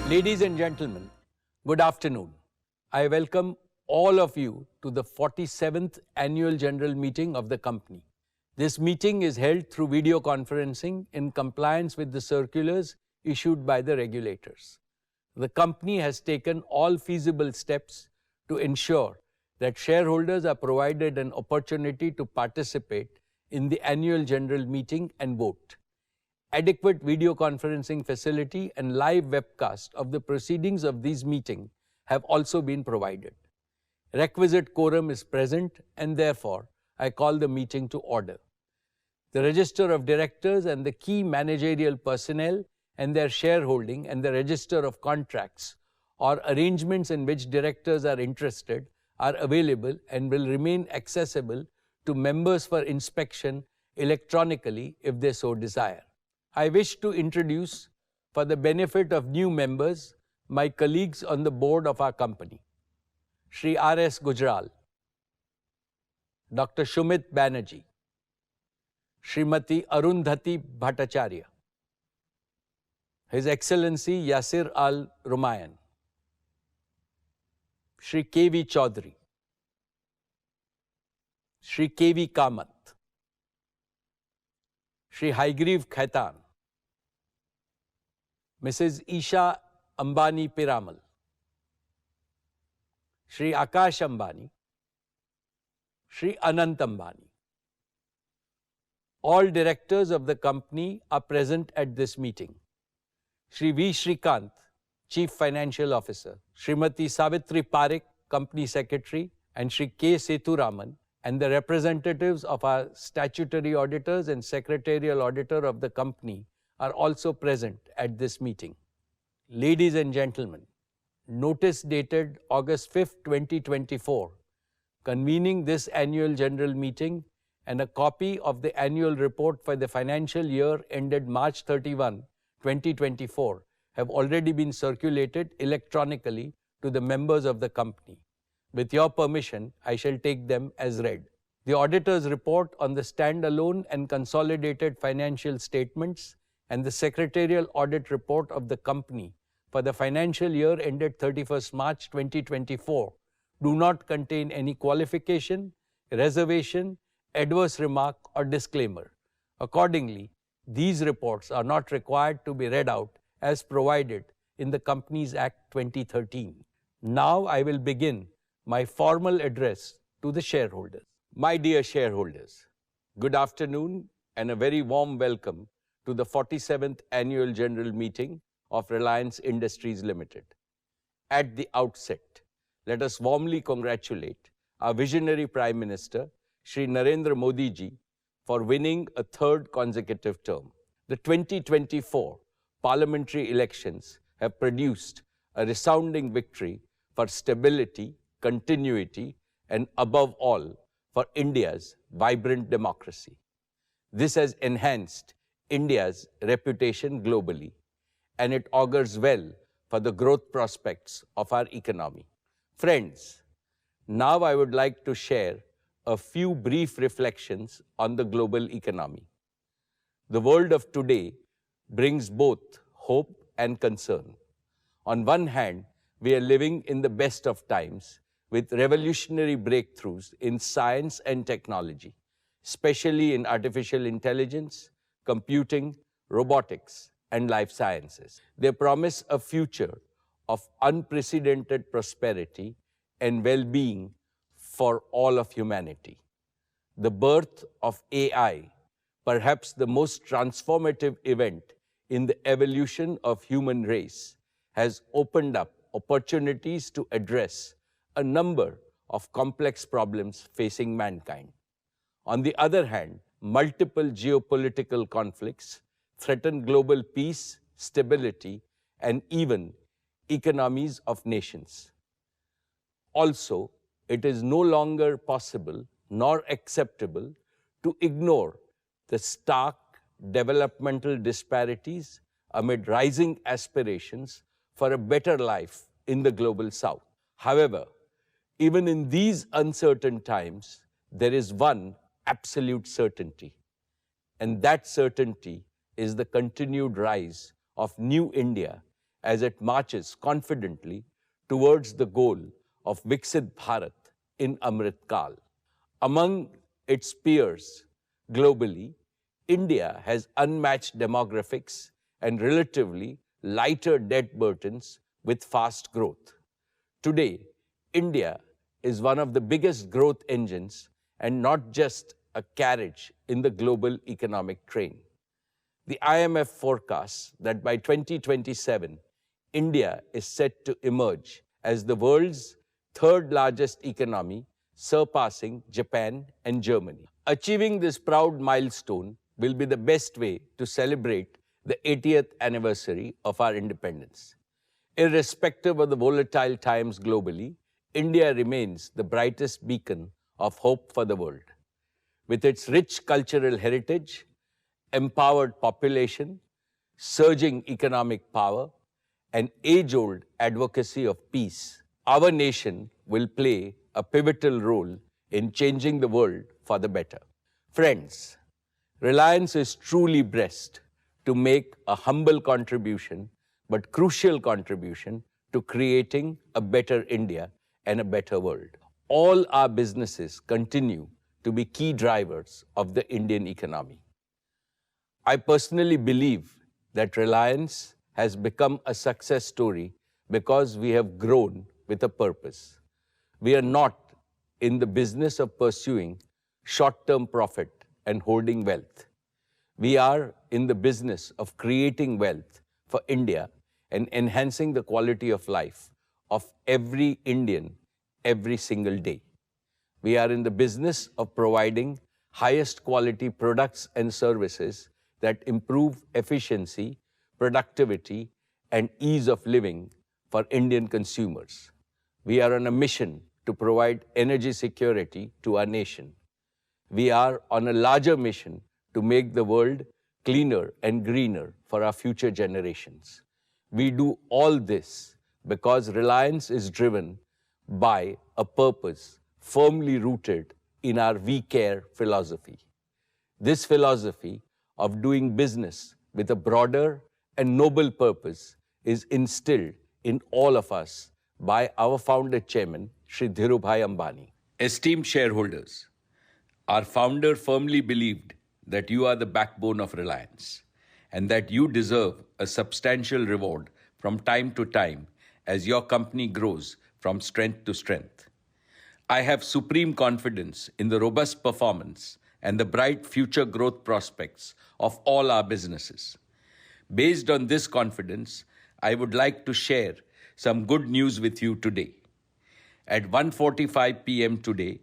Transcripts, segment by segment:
Ladies and gentlemen, good afternoon. I welcome all of you to the 47th Annual General Meeting of the company. This meeting is held through video conferencing in compliance with the circulars issued by the regulators. The company has taken all feasible steps to ensure that shareholders are provided an opportunity to participate in the annual general meeting and vote. Adequate video conferencing facility and live webcast of the proceedings of these meetings have also been provided. Requisite quorum is present and therefore I call the meeting to order. The register of directors and the key managerial personnel and their shareholding and the register of contracts or arrangements in which directors are interested are available and will remain accessible to members for inspection electronically if they so desire. I wish to introduce, for the benefit of new members, my colleagues on the board of our company. Shri R.S. Gujral, Dr. Shumit Banerjee, Srimati Arundhati Bhattacharya, His Excellency Yasir Al-Rumayyan, Shri K.V. Chaudhary, Shri K.V. Kamath, Shri Haigriv Khaitan, Mrs. Isha Ambani Piramal, Shri Akash Ambani, Shri Anant Ambani. All directors of the company are present at this meeting. Shri V. Shrikant, Chief Financial Officer, Srimati Savitri Parekh, Company Secretary, and Shri K. Sethuraman, and the representatives of our statutory auditors and secretarial auditor of the company are also present at this meeting. Ladies and gentlemen, notice dated August 5, 2024, convening this annual general meeting and a copy of the annual report for the financial year ended March 31, 2024 have already been circulated electronically to the members of the company. With your permission, I shall take them as read. The auditor's report on the standalone and consolidated financial statements and the secretarial audit report of the company for the financial year ended 31st March 2024 do not contain any qualification, reservation, adverse remark or disclaimer. Accordingly, these reports are not required to be read out as provided in the Companies Act 2013. Now I will begin my formal address to the shareholders. My dear shareholders, good afternoon and a very warm welcome to the 47th Annual General Meeting of Reliance Industries Ltd. At the outset, let us warmly congratulate our visionary Prime Minister, Shri Narendra Modi ji, for winning a third consecutive term. The 2024 parliamentary elections have produced a resounding victory for stability, continuity, and above all, for India's vibrant democracy. This has enhanced India's reputation globally, and it augurs well for the growth prospects of our economy. Friends, now I would like to share a few brief reflections on the global economy. The world of today brings both hope and concern. On one hand, we are living in the best of times with revolutionary breakthroughs in science and technology, especially in artificial intelligence, computing, robotics, and life sciences. They promise a future of unprecedented prosperity and well-being for all of humanity. The birth of AI, perhaps the most transformative event in the evolution of human race, has opened up opportunities to address a number of complex problems facing mankind. On the other hand, multiple geopolitical conflicts threaten global peace, stability, and even economies of nations. Also, it is no longer possible nor acceptable to ignore the stark developmental disparities amid rising aspirations for a better life in the global south. However, even in these uncertain times, there is one absolute certainty, and that certainty is the continued rise of New India as it marches confidently towards the goal of Viksit Bharat in Amrit Kal. Among its peers globally, India has unmatched demographics and relatively lighter debt burdens with fast growth. Today, India is one of the biggest growth engines and not just a carriage in the global economic train. The IMF forecasts that by 2027, India is set to emerge as the world's third largest economy, surpassing Japan and Germany. Achieving this proud milestone will be the best way to celebrate the 80th anniversary of our independence. Irrespective of the volatile times globally, India remains the brightest beacon of hope for the world. With its rich cultural heritage, empowered population, surging economic power, and age-old advocacy of peace, our nation will play a pivotal role in changing the world for the better. Friends, Reliance is truly blessed to make a humble contribution, but crucial contribution to creating a better India and a better world. All our businesses continue to be key drivers of the Indian economy. I personally believe that Reliance has become a success story because we have grown with a purpose. We are not in the business of pursuing short-term profit and hoarding wealth. We are in the business of creating wealth for India and enhancing the quality of life of every Indian every single day. We are in the business of providing highest quality products and services that improve efficiency, productivity, and ease of living for Indian consumers. We are on a mission to provide energy security to our nation. We are on a larger mission to make the world cleaner and greener for our future generations. We do all this because Reliance is driven by a purpose firmly rooted in our We Care philosophy. This philosophy of doing business with a broader and noble purpose is instilled in all of us by our founder chairman, Shri Dhirubhai Ambani. Esteemed shareholders, our founder firmly believed that you are the backbone of Reliance and that you deserve a substantial reward from time to time as your company grows from strength to strength. I have supreme confidence in the robust performance and the bright future growth prospects of all our businesses. Based on this confidence, I would like to share some good news with you today. At 1:45 p.m. today,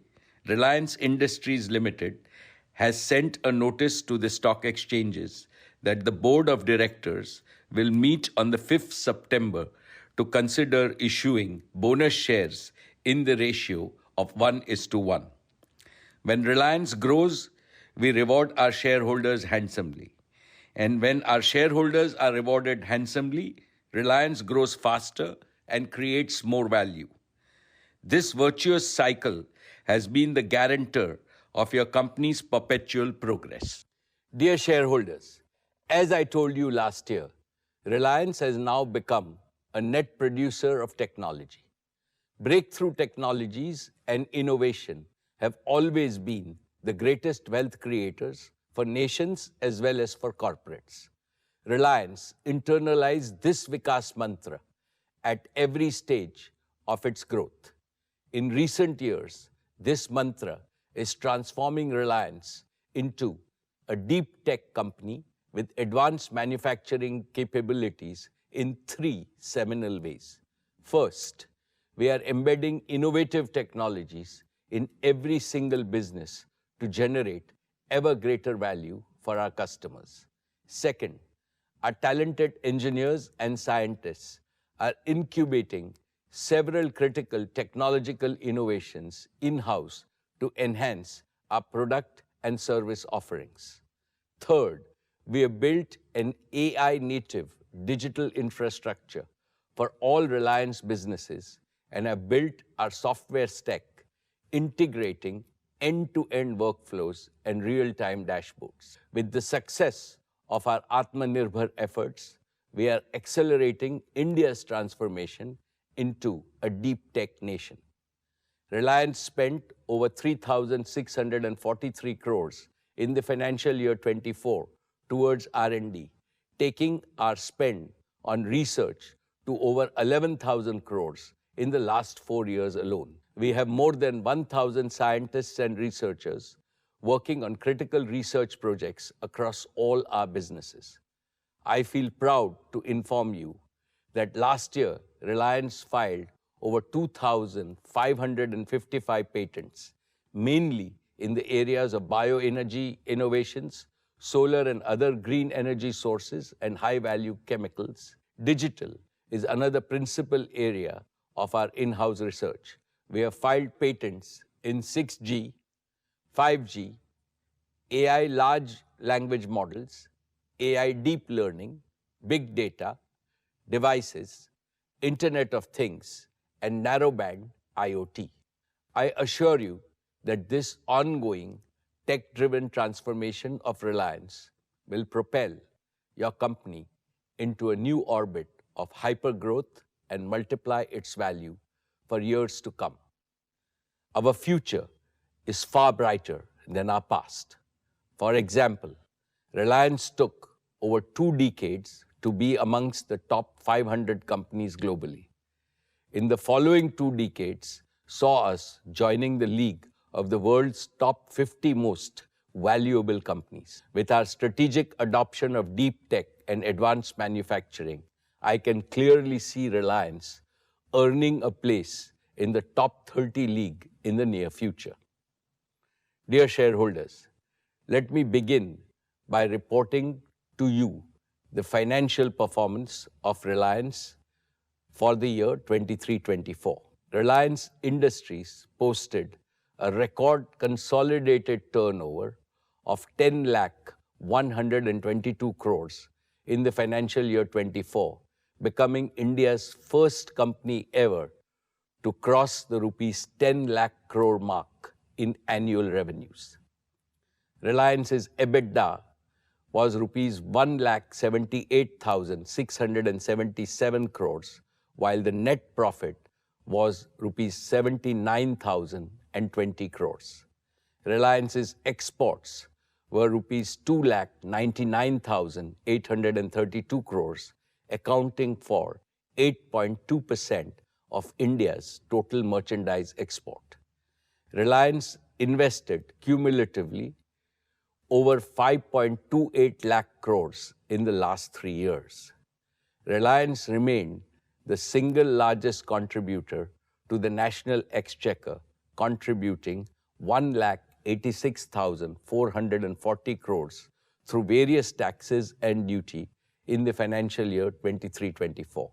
Reliance Industries Ltd has sent a notice to the stock exchanges that the Board of Directors will meet on the 5th September to consider issuing bonus shares in the ratio of 1:1. When Reliance grows, we reward our shareholders handsomely. And when our shareholders are rewarded handsomely, Reliance grows faster and creates more value. This virtuous cycle has been the guarantor of your company's perpetual progress. Dear shareholders, as I told you last year, Reliance has now become a net producer of technology. Breakthrough technologies and innovation have always been the greatest wealth creators for nations as well as for corporates. Reliance internalized this Vikas mantra at every stage of its growth. In recent years, this mantra is transforming Reliance into a deep tech company with advanced manufacturing capabilities in 3 seminal ways. First, we are embedding innovative technologies in every single business to generate ever greater value for our customers. Second, our talented engineers and scientists are incubating several critical technological innovations in-house to enhance our product and service offerings. Third, we have built an AI-native digital infrastructure for all Reliance businesses and have built our software stack, integrating end-to-end workflows and real-time dashboards. With the success of our Atmanirbhar efforts, we are accelerating India's transformation into a deep tech nation. Reliance spent over 3,643 crores in the financial year 24 towards R&D, taking our spend on research to over 11,000 crores in the last 4 years alone. We have more than 1,000 scientists and researchers working on critical research projects across all our businesses. I feel proud to inform you that last year, Reliance filed over 2,555 patents, mainly in the areas of bioenergy innovations, solar and other green energy sources, and high-value chemicals. Digital is another principal area of our in-house research. We have filed patents in 6G, 5G, AI large language models, AI deep learning, big data, devices, Internet of Things, and narrowband IoT. I assure you that this ongoing tech-driven transformation of Reliance will propel your company into a new orbit of hypergrowth and multiply its value for years to come. Our future is far brighter than our past. For example, Reliance took over 2 decades to be amongst the top 500 companies globally. In the following 2 decades, saw us joining the league of the world's top 50 most valuable companies. With our strategic adoption of deep tech and advanced manufacturing, I can clearly see Reliance earning a place in the top 30 league in the near future. Dear shareholders, let me begin by reporting to you the financial performance of Reliance for the year 23-24. Reliance Industries posted a record consolidated turnover of 10,122 crores in the financial year 24, becoming India's first company ever to cross the rupees 10 lakh crore mark in annual revenues. Reliance's EBITDA was rupees 1,78,677 crores, while the net profit was rupees 79,020 crores. Reliance's exports were rupees 2,99,832 crores, accounting for 8.2% of India's total merchandise export. Reliance invested cumulatively over 5.28 lakh crores in the last 3 years. Reliance remained the single largest contributor to the national exchequer, contributing 1,86,440 crores through various taxes and duty in the financial year 23-24.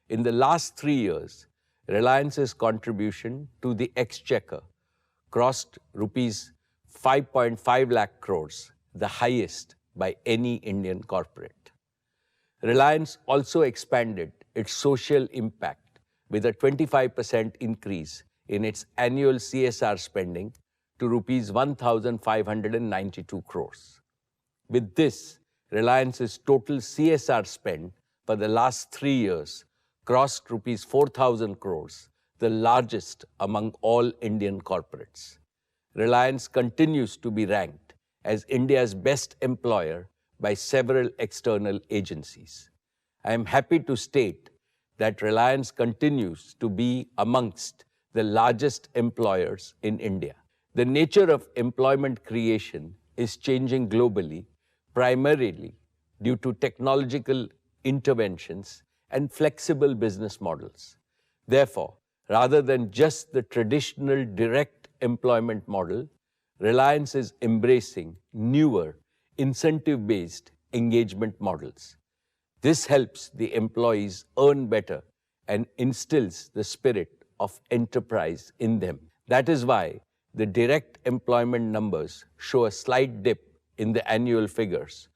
In the last 3 years, Reliance's contribution to the exchequer crossed rupees 5.5 lakh crores, the highest by any Indian corporate. Reliance also expanded its social impact with a 25% increase in its annual CSR spending to rupees 1,592 crores. With this, Reliance's total CSR spend for the last 3 years crossed rupees 4,000 crores, the largest among all Indian corporates. Reliance continues to be ranked as India's best employer by several external agencies. I am happy to state that Reliance continues to be amongst the largest employers in India. The nature of employment creation is changing globally, primarily due to technological interventions and flexible business models. Therefore, rather than just the traditional direct employment model, Reliance is embracing newer, incentive-based engagement models. This helps the employees earn better and instills the spirit of enterprise in them. That is why the direct employment numbers show a slight dip in the annual figures,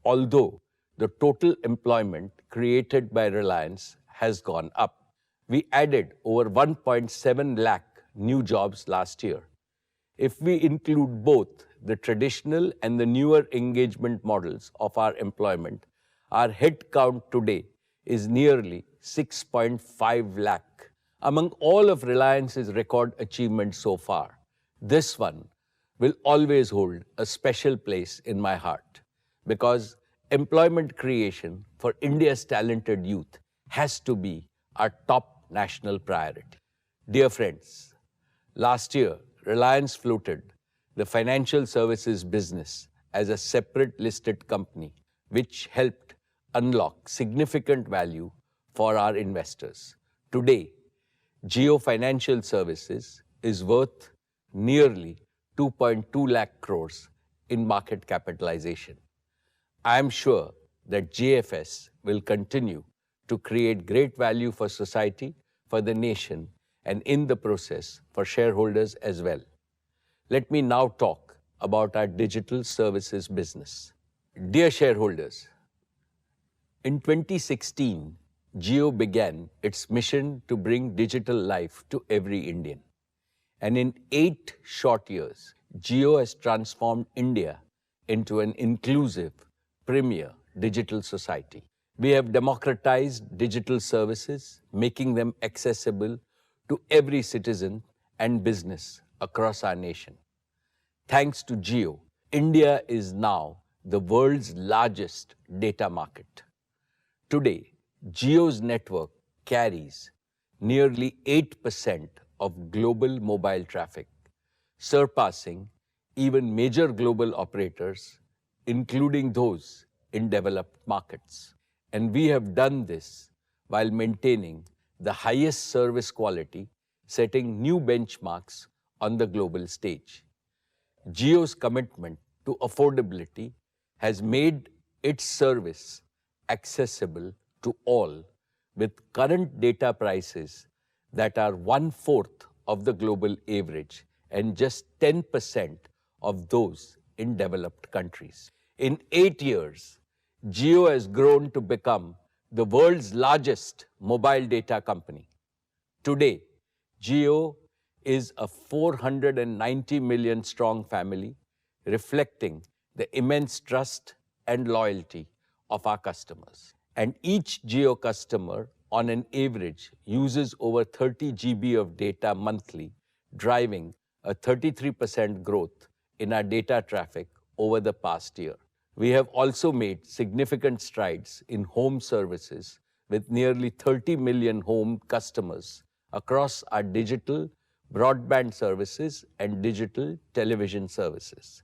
although the total employment created by Reliance has gone up. We added over 1.7 lakh new jobs last year. If we include both the traditional and the newer engagement models of our employment, Our head count today is nearly 6.5 lakh. Among all of Reliance's record achievements so far, this one will always hold a special place in my heart because employment creation for India's talented youth has to be our top national priority. Dear friends, last year, Reliance floated the financial services business as a separate listed company, which helped unlock significant value for our investors. Today, Jio Financial Services is worth nearly 2.2 lakh crores in market capitalization. I am sure that JFS will continue to create great value for society, for the nation, and in the process for shareholders as well. Let me now talk about our digital services business. Dear shareholders, in 2016, Jio began its mission to bring digital life to every Indian. And in 8 short years, Jio has transformed India into an inclusive, premier digital society. We have democratized digital services, making them accessible to every citizen and business across our nation. Thanks to Jio, India is now the world's largest data market. Today, Jio's network carries nearly 8% of global mobile traffic, surpassing even major global operators, including those in developed markets. And we have done this while maintaining the highest service quality, setting new benchmarks on the global stage. Jio's commitment to affordability has made its service accessible to all, with current data prices that are 1/4 of the global average and just 10% of those in developed countries. In 8 years, Jio has grown to become the world's largest mobile data company. Today, Jio is a 490 million strong family, reflecting the immense trust and loyalty of our customers. And each Jio customer, on an average, uses over 30 GB of data monthly, driving a 33% growth in our data traffic over the past year. We have also made significant strides in home services with nearly 30 million home customers across our digital broadband services and digital television services.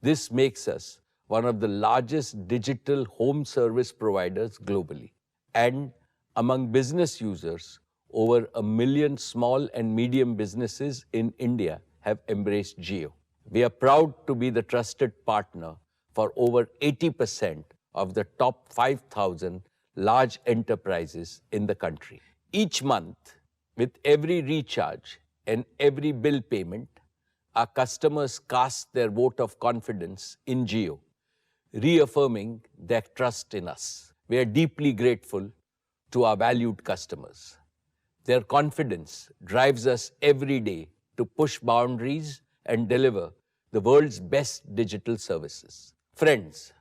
This makes us one of the largest digital home service providers globally. And among business users, over 1 million small and medium businesses in India have embraced Jio. We are proud to be the trusted partner for over 80% of the top 5,000 large enterprises in the country. Each month, with every recharge and every bill payment, our customers cast their vote of confidence in Jio, reaffirming their trust in us. We are deeply grateful to our valued customers. Their confidence drives us every day to push boundaries and deliver the world's best digital services. Friends,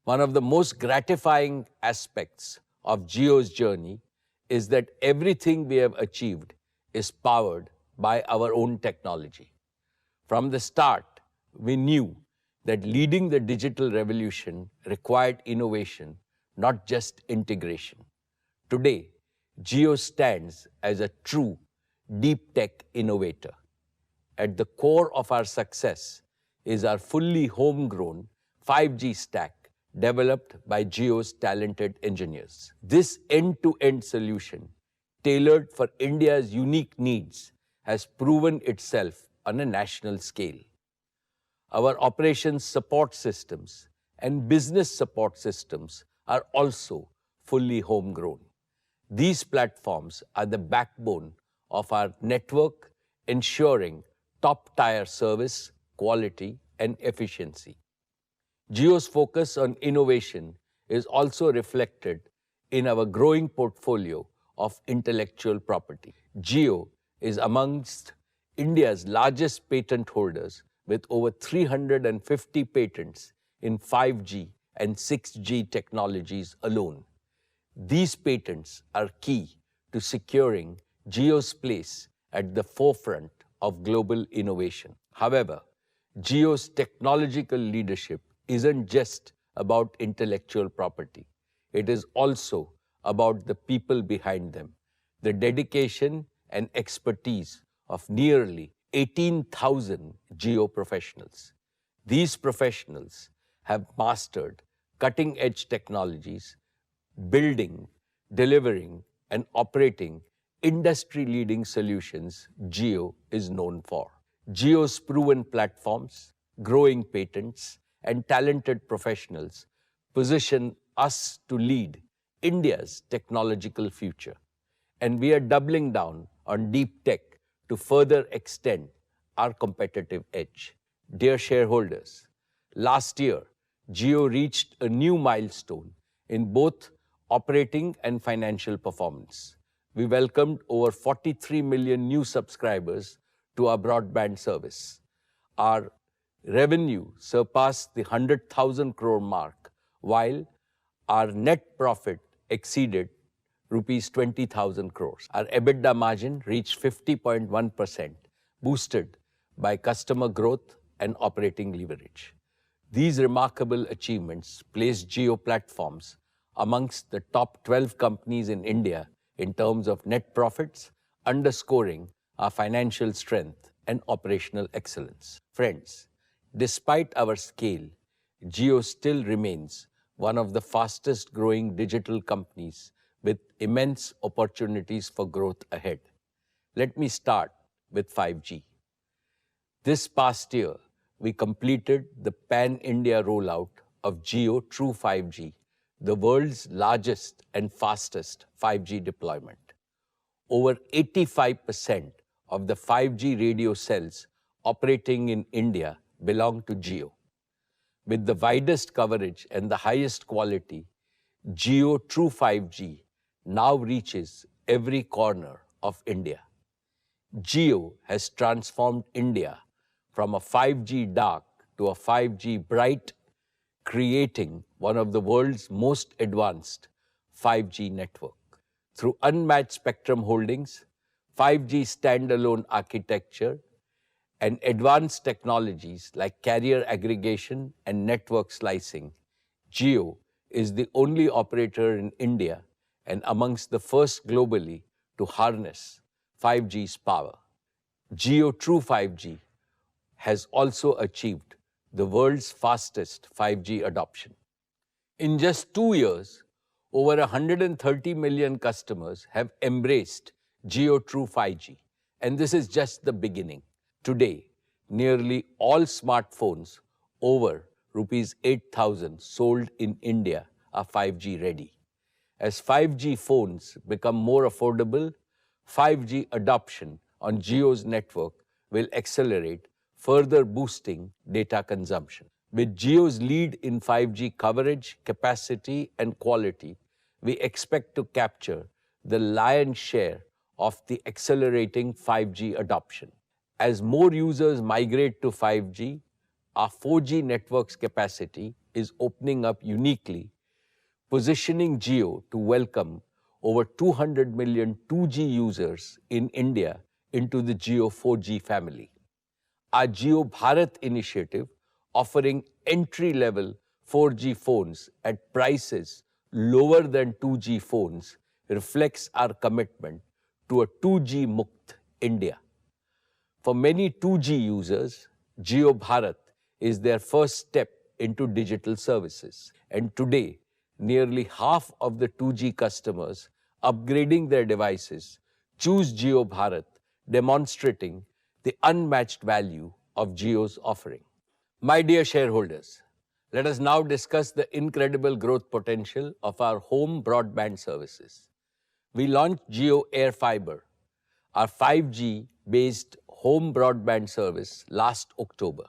one of the most gratifying aspects of Jio's journey is that everything we have achieved is powered by our own technology. From the start, we knew that leading the digital revolution required innovation, not just integration. Today, Jio stands as a true deep tech innovator. At the core of our success is our fully homegrown 5G stack developed by Jio's talented engineers. This end-to-end solution, tailored for India's unique needs, has proven itself on a national scale. Our operations support systems and business support systems are also fully homegrown. These platforms are the backbone of our network, ensuring top-tier service, quality, and efficiency. Jio's focus on innovation is also reflected in our growing portfolio of intellectual property. Jio is amongst India's largest patent holders with over 350 patents in 5G and 6G technologies alone. These patents are key to securing Jio's place at the forefront of global innovation. However, Jio's technological leadership isn't just about intellectual property. It is also about the people behind them, the dedication and expertise of nearly 18,000 Jio professionals. These professionals have mastered cutting-edge technologies, building, delivering, and operating industry-leading solutions Jio is known for. Jio's proven platforms, growing patents, and talented professionals position us to lead India's technological future. And we are doubling down on deep tech to further extend our competitive edge. Dear shareholders, last year, Jio reached a new milestone in both operating and financial performance. We welcomed over 43 million new subscribers to our broadband service. Our revenue surpassed the 100,000 crore mark, while our net profit exceeded rupees 20,000 crores. Our EBITDA margin reached 50.1%, boosted by customer growth and operating leverage. These remarkable achievements place Jio Platforms amongst the top 12 companies in India in terms of net profits, underscoring our financial strength and operational excellence. Friends, despite our scale, Jio still remains one of the fastest growing digital companies with immense opportunities for growth ahead. Let me start with 5G. This past year, we completed the pan-India rollout of Jio True 5G, the world's largest and fastest 5G deployment. Over 85% of the 5G radio cells operating in India belong to Jio. With the widest coverage and the highest quality, Jio True 5G now reaches every corner of India. Jio has transformed India from a 5G dark to a 5G bright, creating one of the world's most advanced 5G network. Through unmatched spectrum holdings, 5G standalone architecture, and advanced technologies like carrier aggregation and network slicing, Jio is the only operator in India and amongst the first globally to harness 5G's power. Jio True 5G has also achieved the world's fastest 5G adoption. In just 2 years, over 130 million customers have embraced Jio True 5G, and this is just the beginning. Today, nearly all smartphones over rupees 8,000 sold in India are 5G ready. As 5G phones become more affordable, 5G adoption on Jio's network will accelerate, further boosting data consumption. With Jio's lead in 5G coverage, capacity, and quality, we expect to capture the lion's share of the accelerating 5G adoption. As more users migrate to 5G, our 4G network's capacity is opening up uniquely, positioning Jio to welcome over 200 million 2G users in India into the Jio 4G family. Our Jio Bharat initiative, offering entry-level 4G phones at prices lower than 2G phones, reflects our commitment to a 2G Mukt India. For many 2G users, Jio Bharat is their first step into digital services. And today, nearly half of the 2G customers upgrading their devices choose Jio Bharat, demonstrating the unmatched value of Jio's offering. My dear shareholders, let us now discuss the incredible growth potential of our home broadband services. We launched Jio Air Fiber, our 5G-based home broadband service, last October.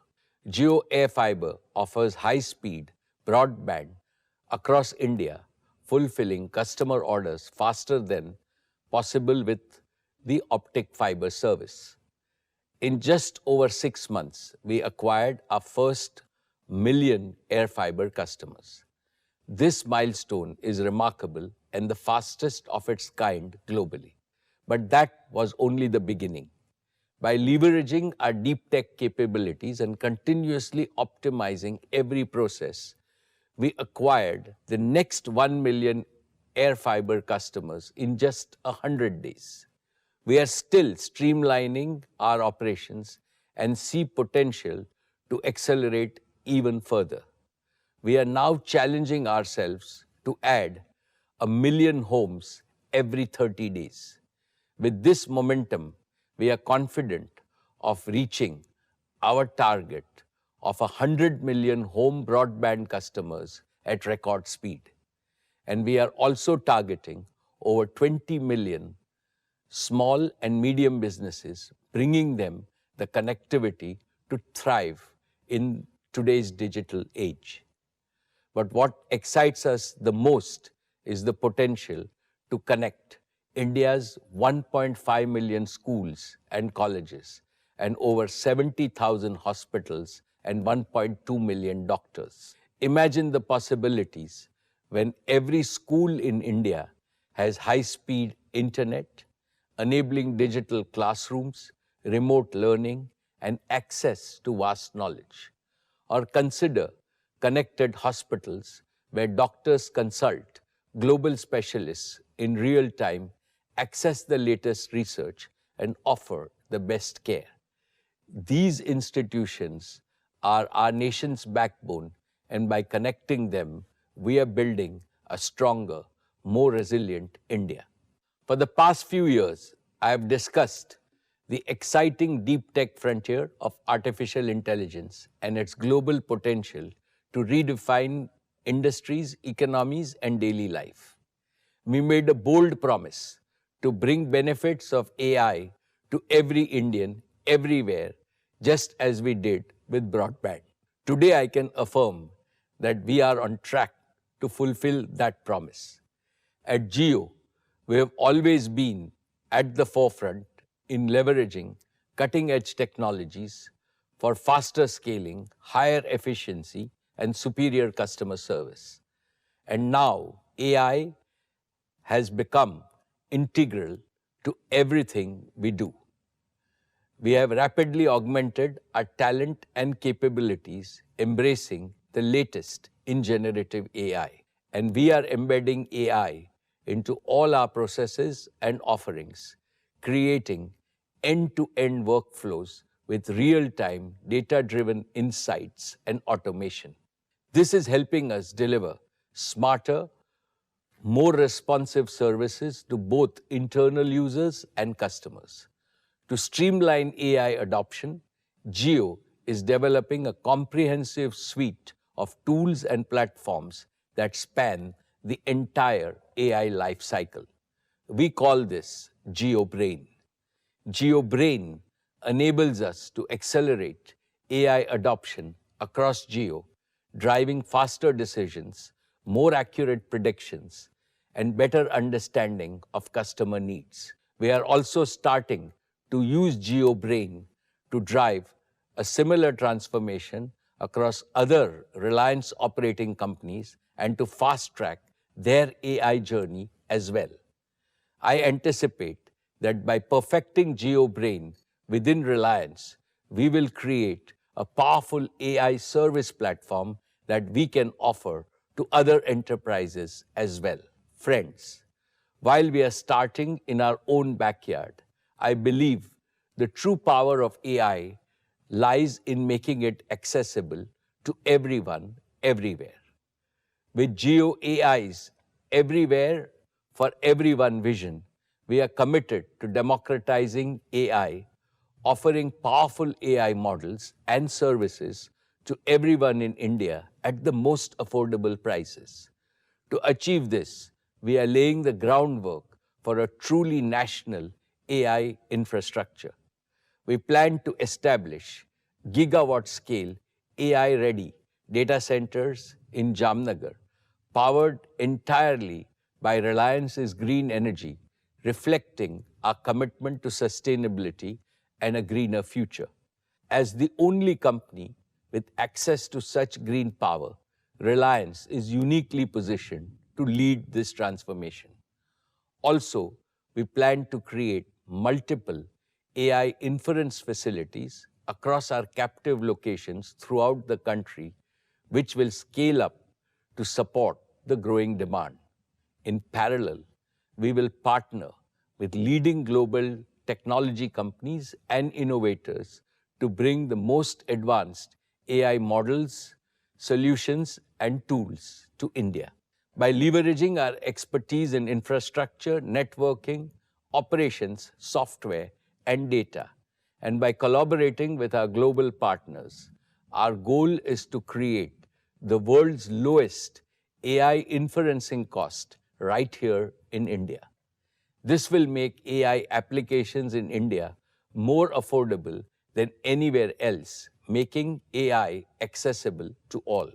Jio Air Fiber offers high-speed broadband across India, fulfilling customer orders faster than possible with the optic fiber service. In just over 6 months, we acquired our first million Air Fiber customers. This milestone is remarkable and the fastest of its kind globally. But that was only the beginning. By leveraging our deep tech capabilities and continuously optimizing every process, we acquired the next 1 million air fiber customers in just 100 days. We are still streamlining our operations and see potential to accelerate even further. We are now challenging ourselves to add 1 million homes every 30 days. With this momentum, we are confident of reaching our target of 100 million home broadband customers at record speed. And we are also targeting over 20 million small and medium businesses, bringing them the connectivity to thrive in today's digital age. But what excites us the most is the potential to connect India's 1.5 million schools and colleges and over 70,000 hospitals and 1.2 million doctors. Imagine the possibilities when every school in India has high-speed internet, enabling digital classrooms, remote learning, and access to vast knowledge. Or consider connected hospitals where doctors consult global specialists in real time, access the latest research, and offer the best care. These institutions are our nation's backbone, and by connecting them, we are building a stronger, more resilient India. For the past few years, I have discussed the exciting deep tech frontier of artificial intelligence and its global potential to redefine industries, economies, and daily life. We made a bold promise to bring benefits of AI to every Indian, everywhere, just as we did with broadband. Today, I can affirm that we are on track to fulfill that promise. At Jio, we have always been at the forefront in leveraging cutting-edge technologies for faster scaling, higher efficiency, and superior customer service. And now, AI has become integral to everything we do. We have rapidly augmented our talent and capabilities, embracing the latest in generative AI. And we are embedding AI into all our processes and offerings, creating end-to-end workflows with real-time, data-driven insights and automation. This is helping us deliver smarter, more responsive services to both internal users and customers. To streamline AI adoption, Jio is developing a comprehensive suite of tools and platforms that span the entire AI lifecycle. We call this Jio Brain. Jio Brain enables us to accelerate AI adoption across Jio, driving faster decisions, more accurate predictions, and better understanding of customer needs. We are also starting to use Jio Brain to drive a similar transformation across other Reliance operating companies and to fast-track their AI journey as well. I anticipate that by perfecting Jio Brain within Reliance, we will create a powerful AI service platform that we can offer to other enterprises as well. Friends, while we are starting in our own backyard, I believe the true power of AI lies in making it accessible to everyone, everywhere. With Jio AI's everywhere for everyone vision, we are committed to democratizing AI, offering powerful AI models and services to everyone in India at the most affordable prices. To achieve this, we are laying the groundwork for a truly national AI infrastructure. We plan to establish gigawatt-scale AI-ready data centers in Jamnagar, powered entirely by Reliance's green energy, reflecting our commitment to sustainability and a greener future. As the only company with access to such green power, Reliance is uniquely positioned to lead this transformation. Also, we plan to create multiple AI inference facilities across our captive locations throughout the country, which will scale up to support the growing demand. In parallel, we will partner with leading global technology companies and innovators to bring the most advanced AI models, solutions, and tools to India. By leveraging our expertise in infrastructure, networking, operations, software, and data, and by collaborating with our global partners, our goal is to create the world's lowest AI inferencing cost right here in India. This will make AI applications in India more affordable than anywhere else, making AI accessible to all.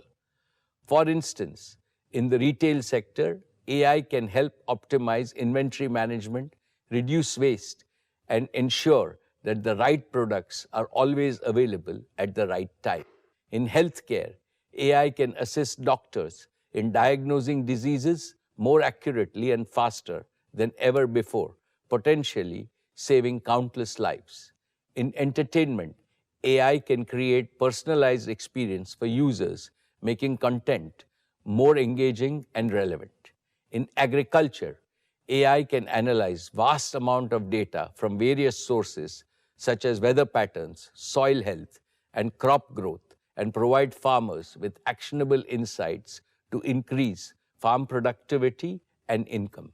For instance, in the retail sector, AI can help optimize inventory management, reduce waste, and ensure that the right products are always available at the right time. In healthcare, AI can assist doctors in diagnosing diseases more accurately and faster than ever before, potentially saving countless lives. In entertainment, AI can create personalized experience for users, making content more engaging and relevant. In agriculture, AI can analyze vast amount of data from various sources such as weather patterns, soil health, and crop growth, and provide farmers with actionable insights to increase farm productivity and income.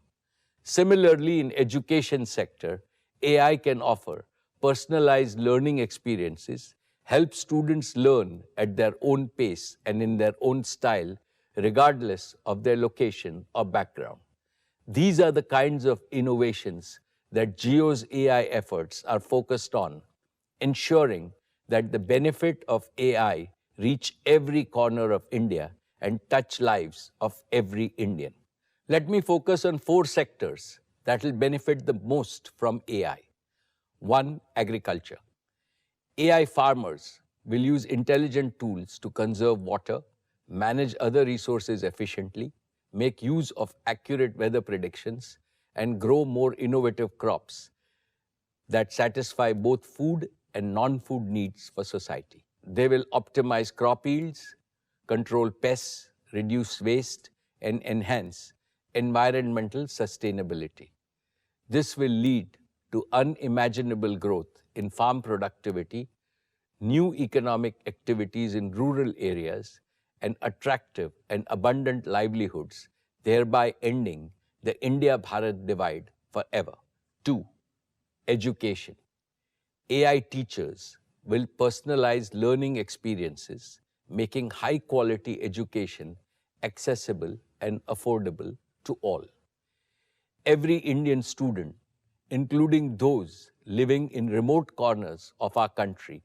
Similarly, in education sector, AI can offer personalized learning experiences, help students learn at their own pace and in their own style, regardless of their location or background. These are the kinds of innovations that Jio's AI efforts are focused on, ensuring that the benefit of AI reach every corner of India and touch lives of every Indian. Let me focus on 4 sectors that will benefit the most from AI. 1. Agriculture. AI farmers will use intelligent tools to conserve water, manage other resources efficiently, make use of accurate weather predictions, and grow more innovative crops that satisfy both food and non-food needs for society. They will optimize crop yields, control pests, reduce waste, and enhance environmental sustainability. This will lead to unimaginable growth in farm productivity, new economic activities in rural areas, and attractive and abundant livelihoods, thereby ending the India-Bharat divide forever. 2. Education. AI teachers will personalize learning experiences, making high-quality education accessible and affordable to all. Every Indian student, including those living in remote corners of our country,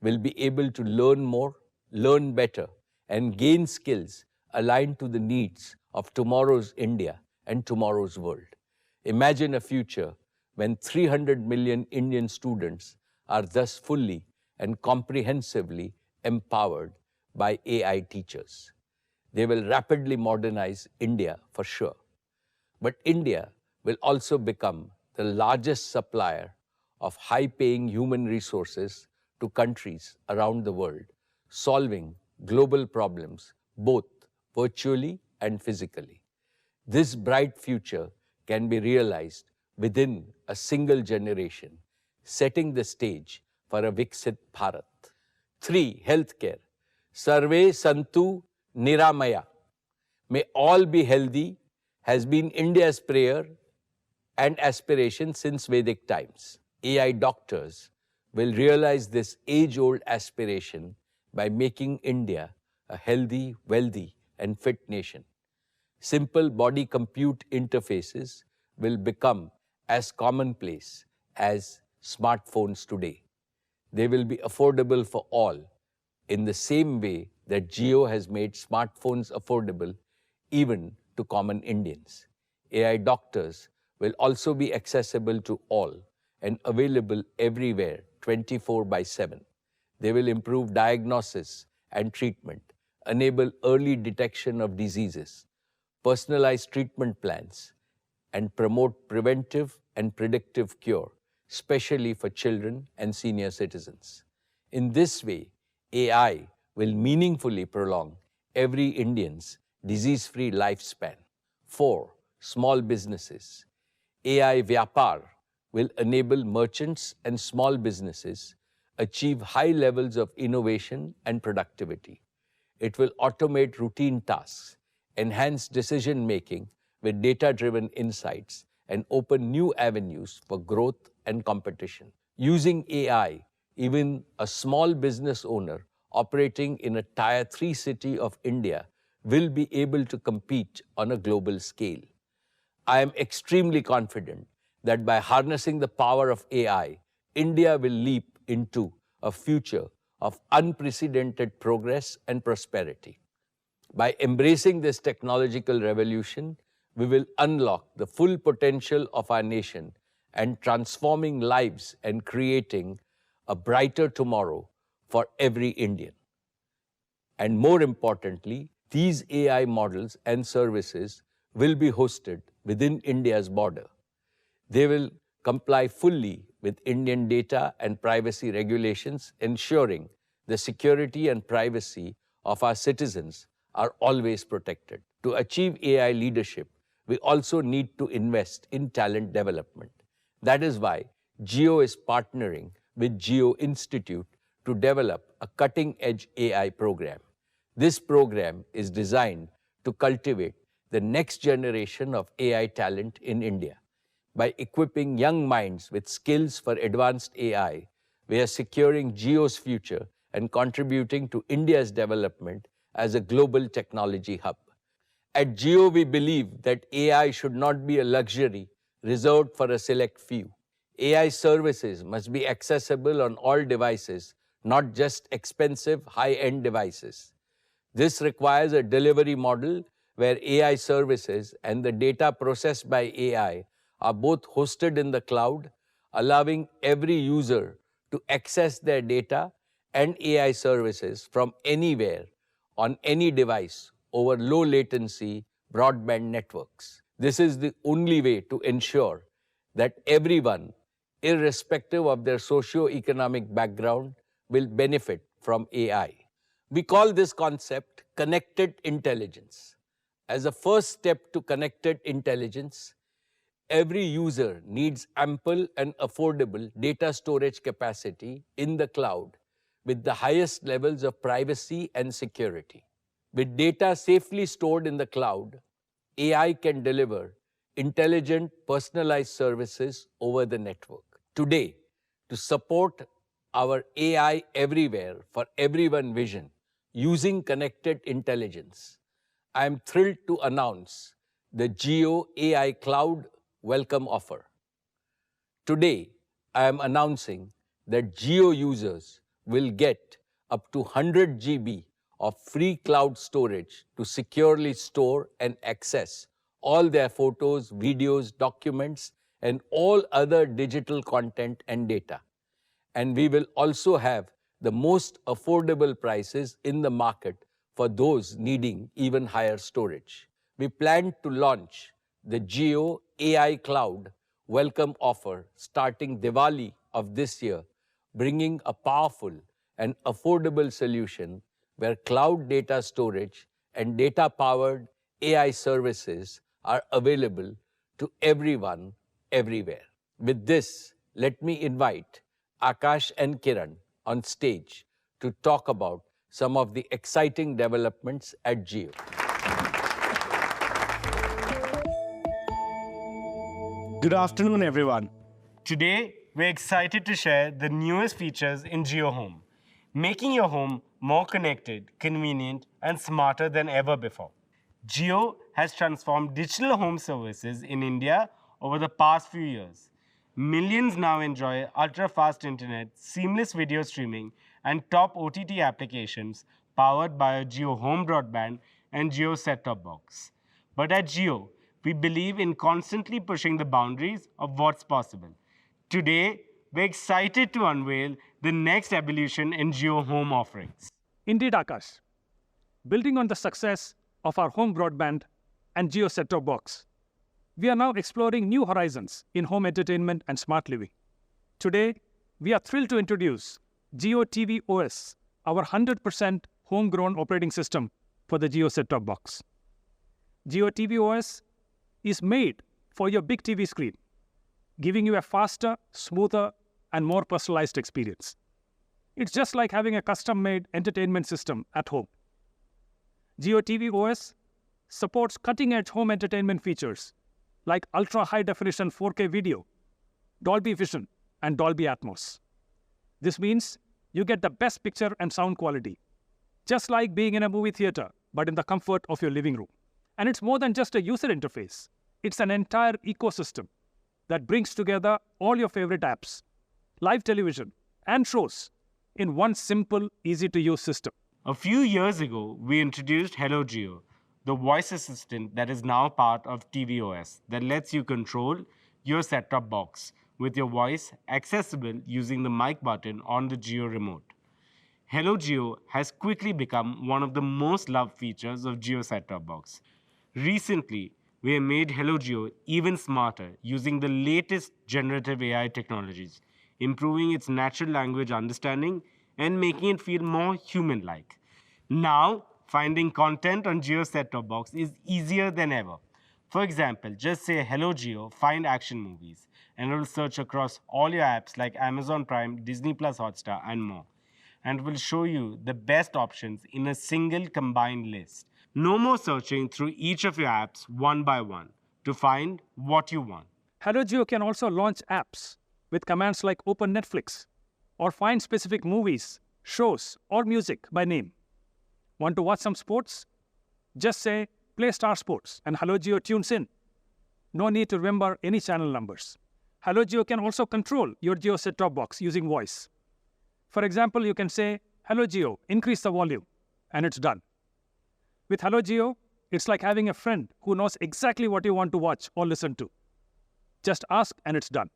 will be able to learn more, learn better, and gain skills aligned to the needs of tomorrow's India and tomorrow's world. Imagine a future when 300 million Indian students are thus fully and comprehensively empowered by AI teachers. They will rapidly modernize India for sure. But India will also become the largest supplier of high-paying human resources to countries around the world, solving global problems both virtually and physically. This bright future can be realized within a single generation, setting the stage for a Viksit Bharat. 3. Healthcare. Sarve Santu Niramaya. May all be healthy has been India's prayer and aspiration since Vedic times. AI doctors will realize this age-old aspiration by making India a healthy, wealthy, and fit nation. Simple body-compute interfaces will become as commonplace as smartphones today. They will be affordable for all in the same way that Jio has made smartphones affordable even to common Indians. AI doctors will also be accessible to all and available everywhere 24/7. They will improve diagnosis and treatment, enable early detection of diseases, personalized treatment plans, and promote preventive and predictive cure, especially for children and senior citizens. In this way, AI will meaningfully prolong every Indian's disease-free lifespan. 4. Small businesses. AI Vyapar will enable merchants and small businesses achieve high levels of innovation and productivity. It will automate routine tasks, enhance decision-making with data-driven insights, and open new avenues for growth and competition. Using AI, even a small business owner operating in a Tier 3 city of India will be able to compete on a global scale. I am extremely confident that by harnessing the power of AI, India will leap into a future of unprecedented progress and prosperity. By embracing this technological revolution, we will unlock the full potential of our nation and transforming lives and creating a brighter tomorrow for every Indian. And more importantly, these AI models and services will be hosted within India's border. They will comply fully with Indian data and privacy regulations, ensuring the security and privacy of our citizens are always protected. To achieve AI leadership, we also need to invest in talent development. That is why Jio is partnering with Jio Institute to develop a cutting-edge AI program. This program is designed to cultivate the next generation of AI talent in India. By equipping young minds with skills for advanced AI, we are securing Jio's future and contributing to India's development as a global technology hub. At Jio, we believe that AI should not be a luxury reserved for a select few. AI services must be accessible on all devices, not just expensive, high-end devices. This requires a delivery model where AI services and the data processed by AI are both hosted in the cloud, allowing every user to access their data and AI services from anywhere on any device over low latency broadband networks. This is the only way to ensure that everyone, irrespective of their socio-economic background, will benefit from AI. We call this concept connected intelligence. As a first step to connected intelligence, every user needs ample and affordable data storage capacity in the cloud with the highest levels of privacy and security. With data safely stored in the cloud, AI can deliver intelligent, personalized services over the network. Today, to support our AI everywhere for everyone vision using connected intelligence, I am thrilled to announce the Jio AI Cloud Welcome Offer. Today, I am announcing that Jio users will get up to 100 GB of free cloud storage to securely store and access all their photos, videos, documents, and all other digital content and data. And we will also have the most affordable prices in the market for those needing even higher storage. We plan to launch the Jio AI Cloud Welcome Offer starting Diwali of this year, bringing a powerful and affordable solution where cloud data storage and data-powered AI services are available to everyone, everywhere. With this, let me invite Akash and Kiran on stage to talk about some of the exciting developments at Jio. Good afternoon, everyone. Today, we're excited to share the newest features in Jio Home, making your home more connected, convenient, and smarter than ever before. Jio has transformed digital home services in India over the past few years. Millions now enjoy ultra-fast internet, seamless video streaming, and top OTT applications powered by a Jio Home Broadband and Jio set-top box. But at Jio, we believe in constantly pushing the boundaries of what's possible. Today, we're excited to unveil the next evolution in Jio Home offerings. Indeed, Akash. building on the success of our home broadband and Jio set-top box, we are now exploring new horizons in home entertainment and smart living. Today, we are thrilled to introduce JioTV OS, our 100% homegrown operating system for the Jio set-top box. JioTV OS is made for your big TV screen, giving you a faster, smoother, and more personalized experience. It's just like having a custom-made entertainment system at home. JioTV OS supports cutting-edge home entertainment features like ultra-high-definition 4K video, Dolby Vision, and Dolby Atmos. This means you get the best picture and sound quality, just like being in a movie theater, but in the comfort of your living room. And it's more than just a user interface. It's an entire ecosystem that brings together all your favorite apps, live television, and shows in one simple, easy-to-use system. A few years ago, we introduced Hello Jio, the voice assistant that is now part of tvOS that lets you control your set-top box with your voice accessible using the mic button on the Jio remote. Hello Jio has quickly become one of the most loved features of Jio set-top box. Recently, we have made Hello Jio even smarter using the latest generative AI technologies, improving its natural language understanding and making it feel more human-like. Now, finding content on Jio set-top box is easier than ever. For example, just say Hello Jio, find action movies, and it will search across all your apps like Amazon Prime, Disney Plus Hotstar, and more. And will show you the best options in a single combined list. No more searching through each of your apps one by one to find what you want. Hello Jio can also launch apps with commands like Open Netflix or find specific movies, shows, or music by name. Want to watch some sports? Just say, play Star Sports, and Hello Jio tunes in. No need to remember any channel numbers. Hello Jio can also control your Jio set-top box using voice. For example, you can say, Hello Jio, increase the volume, and it's done. With Hello Jio, it's like having a friend who knows exactly what you want to watch or listen to. Just ask and it's done.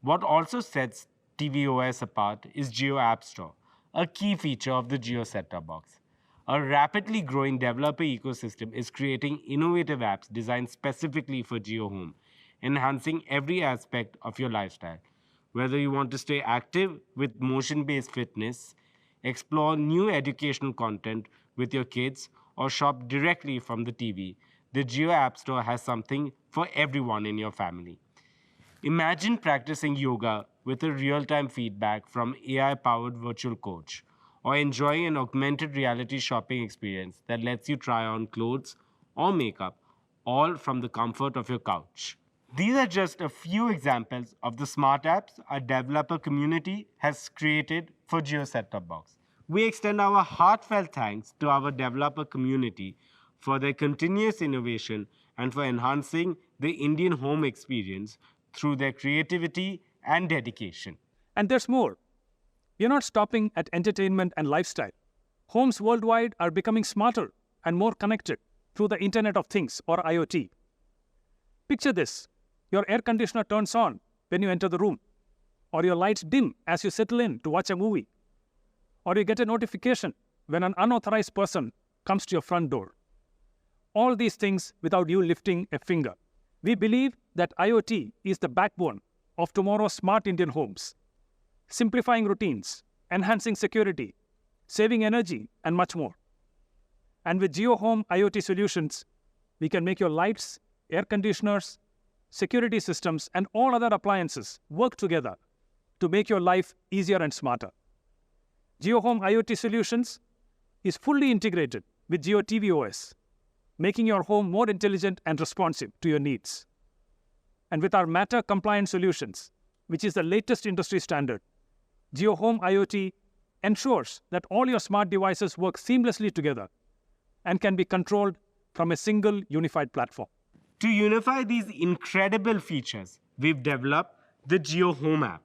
What also sets tvOS apart is Jio App Store, a key feature of the Jio set-top box. A rapidly growing developer ecosystem is creating innovative apps designed specifically for Jio Home, enhancing every aspect of your lifestyle. Whether you want to stay active with motion-based fitness, explore new educational content with your kids, or shop directly from the TV, the Jio App Store has something for everyone in your family. Imagine practicing yoga with a real-time feedback from AI-powered virtual coach, or enjoying an augmented reality shopping experience that lets you try on clothes or makeup, all from the comfort of your couch. These are just a few examples of the smart apps our developer community has created for Jio set-top box. We extend our heartfelt thanks to our developer community for their continuous innovation and for enhancing the Indian home experience through their creativity and dedication. And there's more. We're not stopping at entertainment and lifestyle. Homes worldwide are becoming smarter and more connected through the Internet of Things, or IoT. Picture this. Your air conditioner turns on when you enter the room, or your lights dim as you settle in to watch a movie, or you get a notification when an unauthorized person comes to your front door. All these things without you lifting a finger. We believe that IoT is the backbone of tomorrow's smart Indian homes, simplifying routines, enhancing security, saving energy, and much more. And with Jio Home IoT solutions, we can make your lights, air conditioners, security systems, and all other appliances work together to make your life easier and smarter. Jio Home IoT Solutions is fully integrated with JioTV OS, making your home more intelligent and responsive to your needs. And with our Matter-compliant solutions, which is the latest industry standard, Jio Home IoT ensures that all your smart devices work seamlessly together and can be controlled from a single unified platform. To unify these incredible features, we've developed the Jio Home app.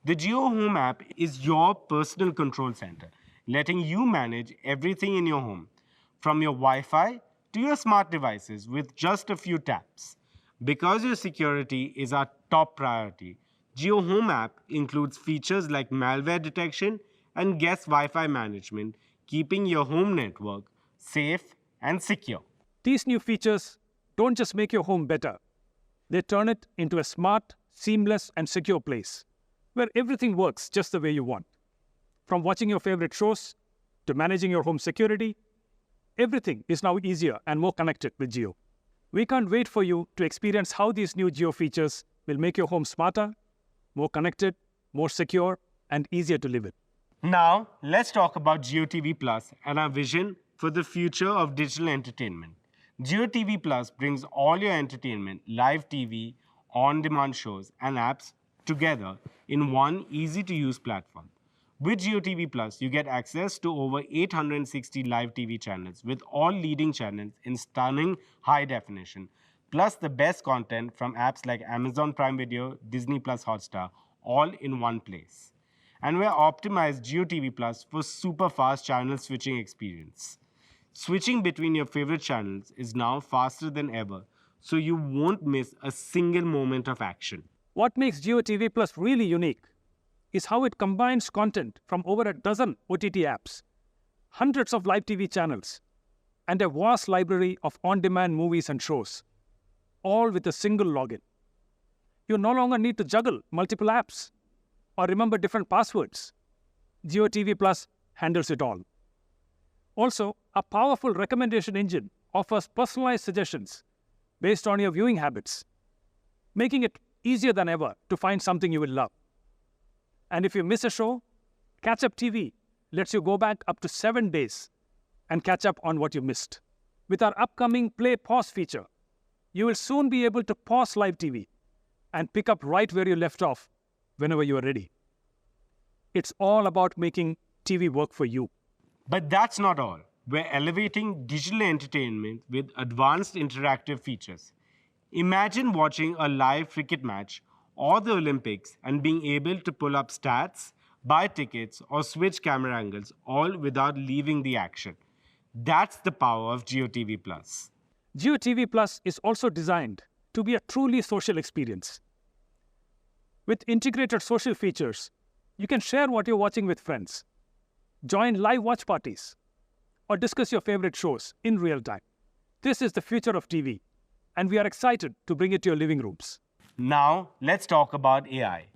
The Jio Home app is your personal control center, letting you manage everything in your home, from your Wi-Fi to your smart devices with just a few taps. Because your security is our top priority, Jio Home app includes features like malware detection and guest Wi-Fi management, keeping your home network safe, and secure. These new features don't just make your home better, they turn it into a smart, seamless, and secure place where everything works just the way you want. From watching your favorite shows to managing your home security, everything is now easier and more connected with Jio. We can't wait for you to experience how these new Jio features will make your home smarter, more connected, more secure, and easier to live in. Now, let's talk about JioTV Plus and our vision for the future of digital entertainment. JioTV Plus brings all your entertainment, live TV, on-demand shows, and apps together in one easy-to-use platform. With JioTV Plus, you get access to over 860 live TV channels with all leading channels in stunning high definition, plus the best content from apps like Amazon Prime Video, Disney Plus Hotstar, all in one place. And we're optimized JioTV Plus for super fast channel switching experience. Switching between your favorite channels is now faster than ever, so you won't miss a single moment of action. What makes JioTV Plus really unique is how it combines content from over a dozen OTT apps, hundreds of live TV channels, and a vast library of on-demand movies and shows, all with a single login. You no longer need to juggle multiple apps or remember different passwords. JioTV Plus handles it all. Also, a powerful recommendation engine offers personalized suggestions based on your viewing habits, making it easier than ever to find something you will love. And if you miss a show, Catch Up TV lets you go back up to 7 days and catch up on what you missed. With our upcoming Play Pause feature, you will soon be able to pause live TV and pick up right where you left off whenever you are ready. It's all about making TV work for you. But that's not all. We're elevating digital entertainment with advanced interactive features. Imagine watching a live cricket match or the Olympics and being able to pull up stats, buy tickets, or switch camera angles, all without leaving the action. That's the power of JioTV Plus. JioTV Plus is also designed to be a truly social experience. With integrated social features, you can share what you're watching with friends, join live watch parties, or discuss your favorite shows in real time. This is the future of TV, and we are excited to bring it to your living rooms. Now, let's talk about AI.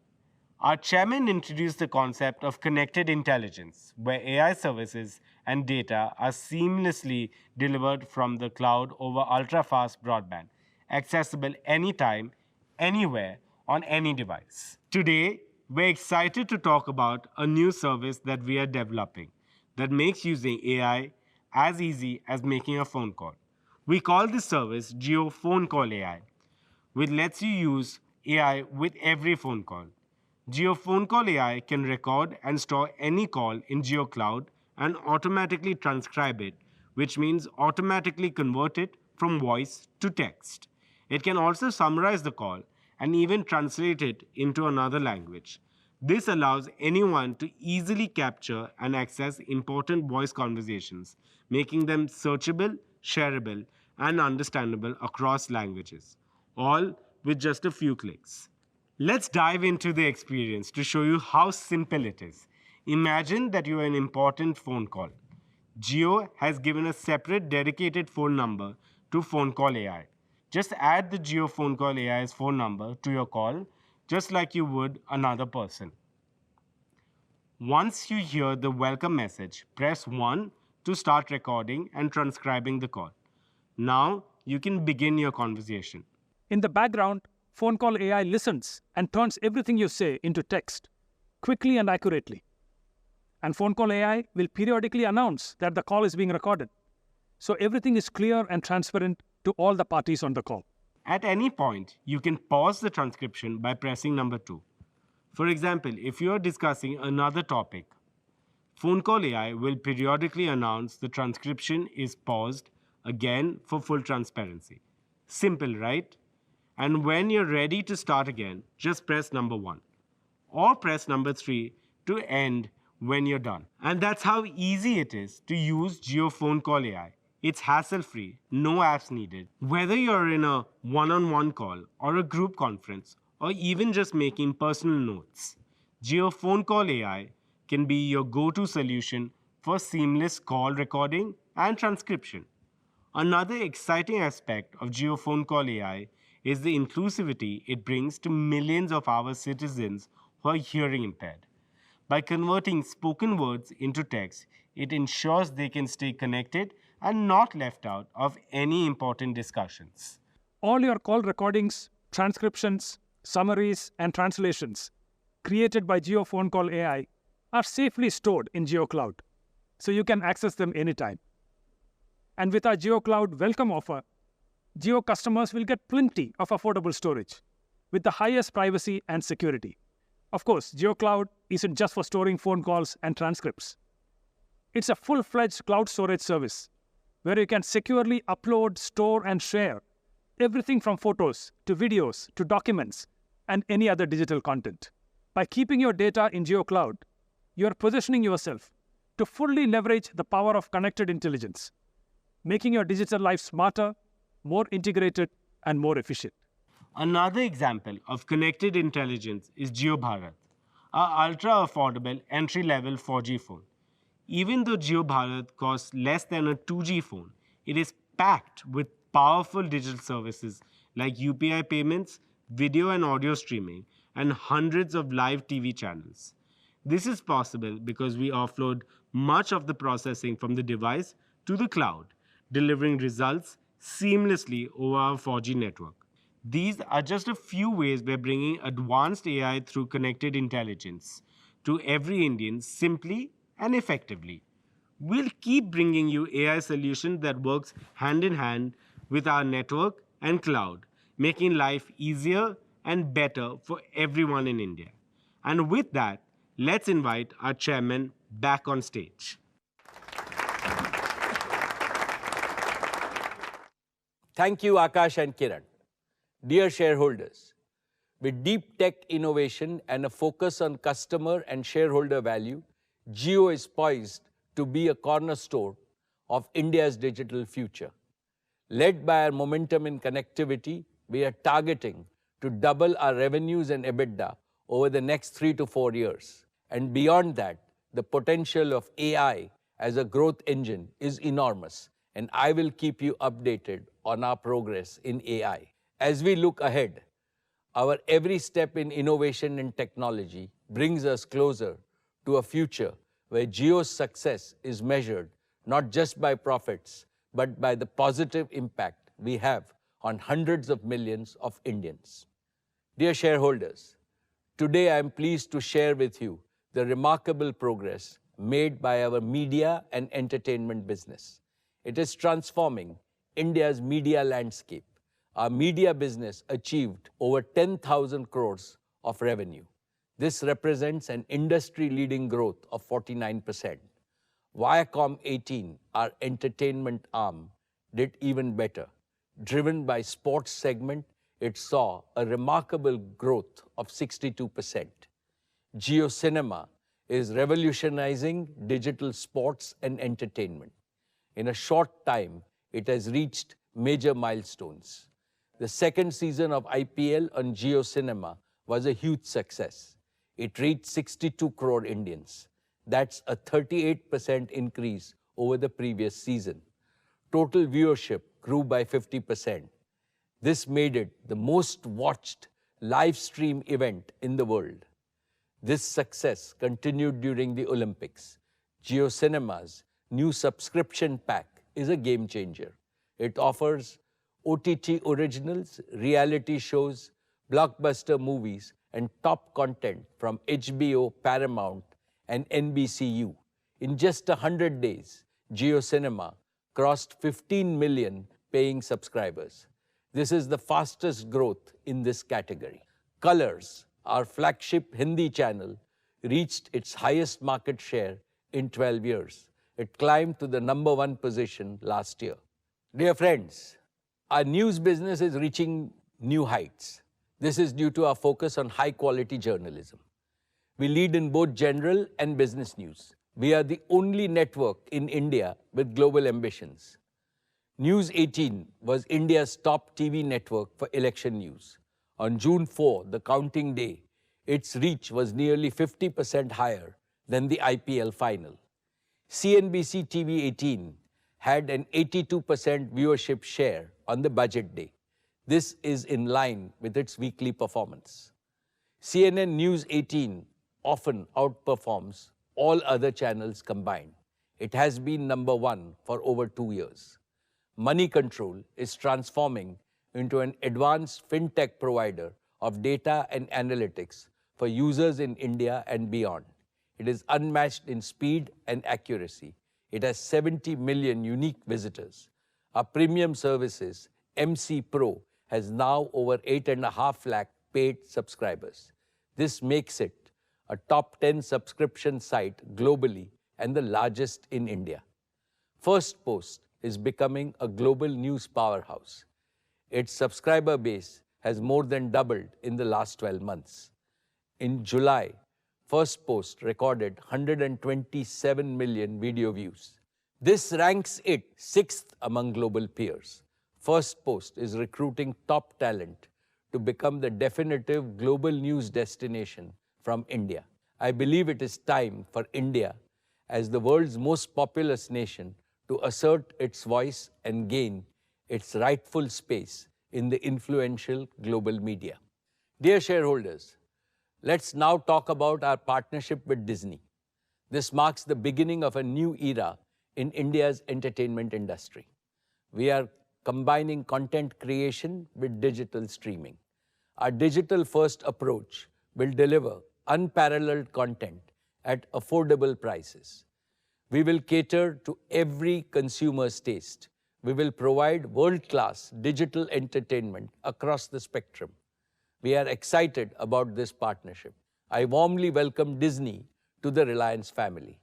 Our chairman introduced the concept of connected intelligence, where AI services and data are seamlessly delivered from the cloud over ultra-fast broadband, accessible anytime, anywhere, on any device. Today, we're excited to talk about a new service that we are developing that makes using AI as easy as making a phone call. We call this service Jio Phone Call AI, which lets you use AI with every phone call. Jio Phone Call AI can record and store any call in Jio Cloud and automatically transcribe it, which means automatically convert it from voice to text. It can also summarize the call and even translate it into another language. This allows anyone to easily capture and access important voice conversations, making them searchable, shareable, and understandable across languages, all with just a few clicks. Let's dive into the experience to show you how simple it is. Imagine that you are an important phone call. Jio has given a separate dedicated phone number to Phone Call AI. Just add the Jio Phone Call AI's phone number to your call, just like you would another person. Once you hear the welcome message, press 1 to start recording and transcribing the call. Now you can begin your conversation. In the background, Phone Call AI listens and turns everything you say into text, quickly and accurately. And Phone Call AI will periodically announce that the call is being recorded, so everything is clear and transparent to all the parties on the call. At any point, you can pause the transcription by pressing number 2. For example, if you are discussing another topic, Phone Call AI will periodically announce the transcription is paused again for full transparency. Simple, right? And when you're ready to start again, just press number 1 or press number 3 to end when you're done. And that's how easy it is to use Jio Phone Call AI. It's hassle-free, no apps needed. Whether you're in a one-on-one call or a group conference or even just making personal notes, Jio Phone Call AI can be your go-to solution for seamless call recording and transcription. Another exciting aspect of Jio Phone Call AI is the inclusivity it brings to millions of our citizens who are hearing impaired. By converting spoken words into text, it ensures they can stay connected and not left out of any important discussions. All your call recordings, transcriptions, summaries, and translations created by Jio Phone Call AI are safely stored in Jio Cloud, so you can access them anytime. And with our Jio Cloud welcome offer, Jio customers will get plenty of affordable storage with the highest privacy and security. Of course, Jio Cloud isn't just for storing phone calls and transcripts. It's a full-fledged cloud storage service where you can securely upload, store, and share everything from photos to videos to documents and any other digital content. By keeping your data in Jio Cloud, you are positioning yourself to fully leverage the power of connected intelligence, making your digital life smarter, more integrated, and more efficient. Another example of connected intelligence is Jio Bharat, our ultra-affordable entry-level 4G phone. Even though Jio Bharat costs less than a 2G phone, it is packed with powerful digital services like UPI payments, video and audio streaming, and hundreds of live TV channels. This is possible because we offload much of the processing from the device to the cloud, delivering results seamlessly over our 4G network. These are just a few ways we're bringing advanced AI through connected intelligence to every Indian simply and effectively. We'll keep bringing you AI solutions that works hand in hand with our network and cloud, making life easier and better for everyone in India. And with that, let's invite our chairman back on stage. Thank you, Akash and Kiran. Dear shareholders, with deep tech innovation and a focus on customer and shareholder value, Jio is poised to be a cornerstone of India's digital future. Led by our momentum in connectivity, we are targeting to double our revenues and EBITDA over the next 3 to 4 years. And beyond that, the potential of AI as a growth engine is enormous, and I will keep you updated on our progress in AI. As we look ahead, our every step in innovation and technology brings us closer to a future where Jio's success is measured not just by profits, but by the positive impact we have on hundreds of millions of Indians. Dear shareholders, today I am pleased to share with you the remarkable progress made by our media and entertainment business. It is transforming India's media landscape. Our media business achieved over 10,000 crores of revenue. This represents an industry-leading growth of 49%. Viacom 18, our entertainment arm, did even better. Driven by sports segment, it saw a remarkable growth of 62%. Jio Cinema is revolutionizing digital sports and entertainment. In a short time, it has reached major milestones. The second season of IPL on Jio Cinema was a huge success. It reached 62 crore Indians. That's a 38% increase over the previous season. Total viewership grew by 50%. This made it the most watched live stream event in the world. This success continued during the Olympics. Jio Cinema's new subscription pack is a game changer. It offers OTT originals, reality shows, blockbuster movies, and top content from HBO, Paramount, and NBCU. In just 100 days, Jio Cinema crossed 15 million paying subscribers. This is the fastest growth in this category. Colors, our flagship Hindi channel, reached its highest market share in 12 years. It climbed to the #1 position last year. Dear friends, our news business is reaching new heights. This is due to our focus on high-quality journalism. We lead in both general and business news. We are the only network in India with global ambitions. News 18 was India's top TV network for election news. On June 4, the counting day, its reach was nearly 50% higher than the IPL final. CNBC TV 18 had an 82% viewership share on the budget day. This is in line with its weekly performance. CNN News 18 often outperforms all other channels combined. It has been number one for over 2 years. Money Control is transforming into an advanced fintech provider of data and analytics for users in India and beyond. It is unmatched in speed and accuracy. It has 70 million unique visitors. Our premium services, MC Pro, has now over 8.5 lakh paid subscribers. This makes it a top 10 subscription site globally and the largest in India. Firstpost is becoming a global news powerhouse. Its subscriber base has more than doubled in the last 12 months. In July, Firstpost recorded 127 million video views. This ranks it sixth among global peers. Firstpost is recruiting top talent to become the definitive global news destination from India. I believe it is time for India, as the world's most populous nation, to assert its voice and gain its rightful space in the influential global media. Dear shareholders, let's now talk about our partnership with Disney. This marks the beginning of a new era in India's entertainment industry. We are combining content creation with digital streaming. Our digital-first approach will deliver unparalleled content at affordable prices. We will cater to every consumer's taste. We will provide world-class digital entertainment across the spectrum. We are excited about this partnership. I warmly welcome Disney to the Reliance family.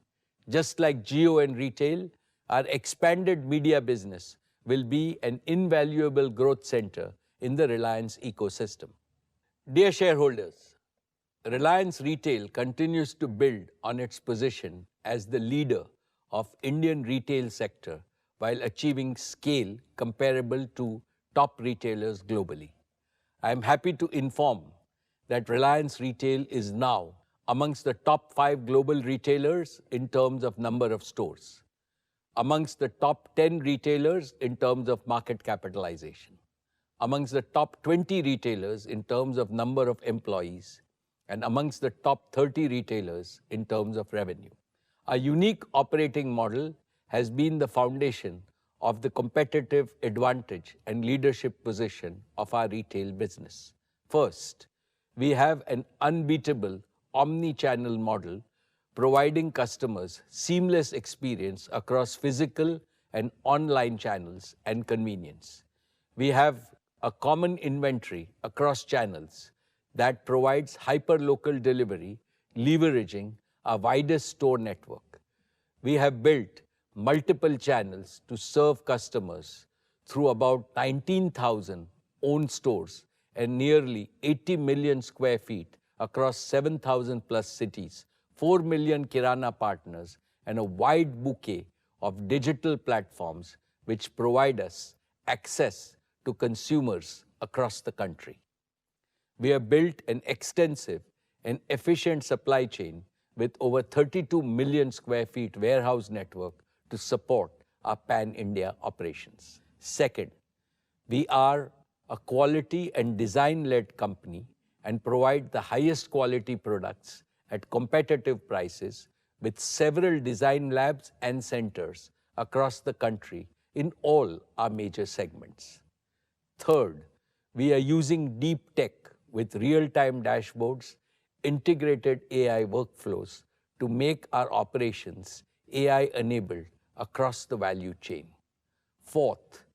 Just like Jio and Retail, our expanded media business will be an invaluable growth center in the Reliance ecosystem. Dear shareholders, Reliance Retail continues to build on its position as the leader of Indian retail sector while achieving scale comparable to top retailers globally. I am happy to inform that Reliance Retail is now amongst the top 5 global retailers in terms of number of stores, amongst the top 10 retailers in terms of market capitalization, amongst the top 20 retailers in terms of number of employees, and amongst the top 30 retailers in terms of revenue. Our unique operating model has been the foundation of the competitive advantage and leadership position of our retail business. First, we have an unbeatable omni-channel model providing customers seamless experience across physical and online channels and convenience. We have a common inventory across channels that provides hyper-local delivery, leveraging our widest store network. We have built multiple channels to serve customers through about 19,000 owned stores and nearly 80 million square feet across 7,000 plus cities, 4 million Kirana partners, and a wide bouquet of digital platforms which provide us access to consumers across the country. We have built an extensive and efficient supply chain with over 32 million square feet warehouse network to support our pan-India operations. Second, we are a quality and design-led company and provide the highest quality products at competitive prices with several design labs and centers across the country in all our major segments. Third, we are using deep tech with real-time dashboards, integrated AI workflows to make our operations AI-enabled across the value chain. Fourth,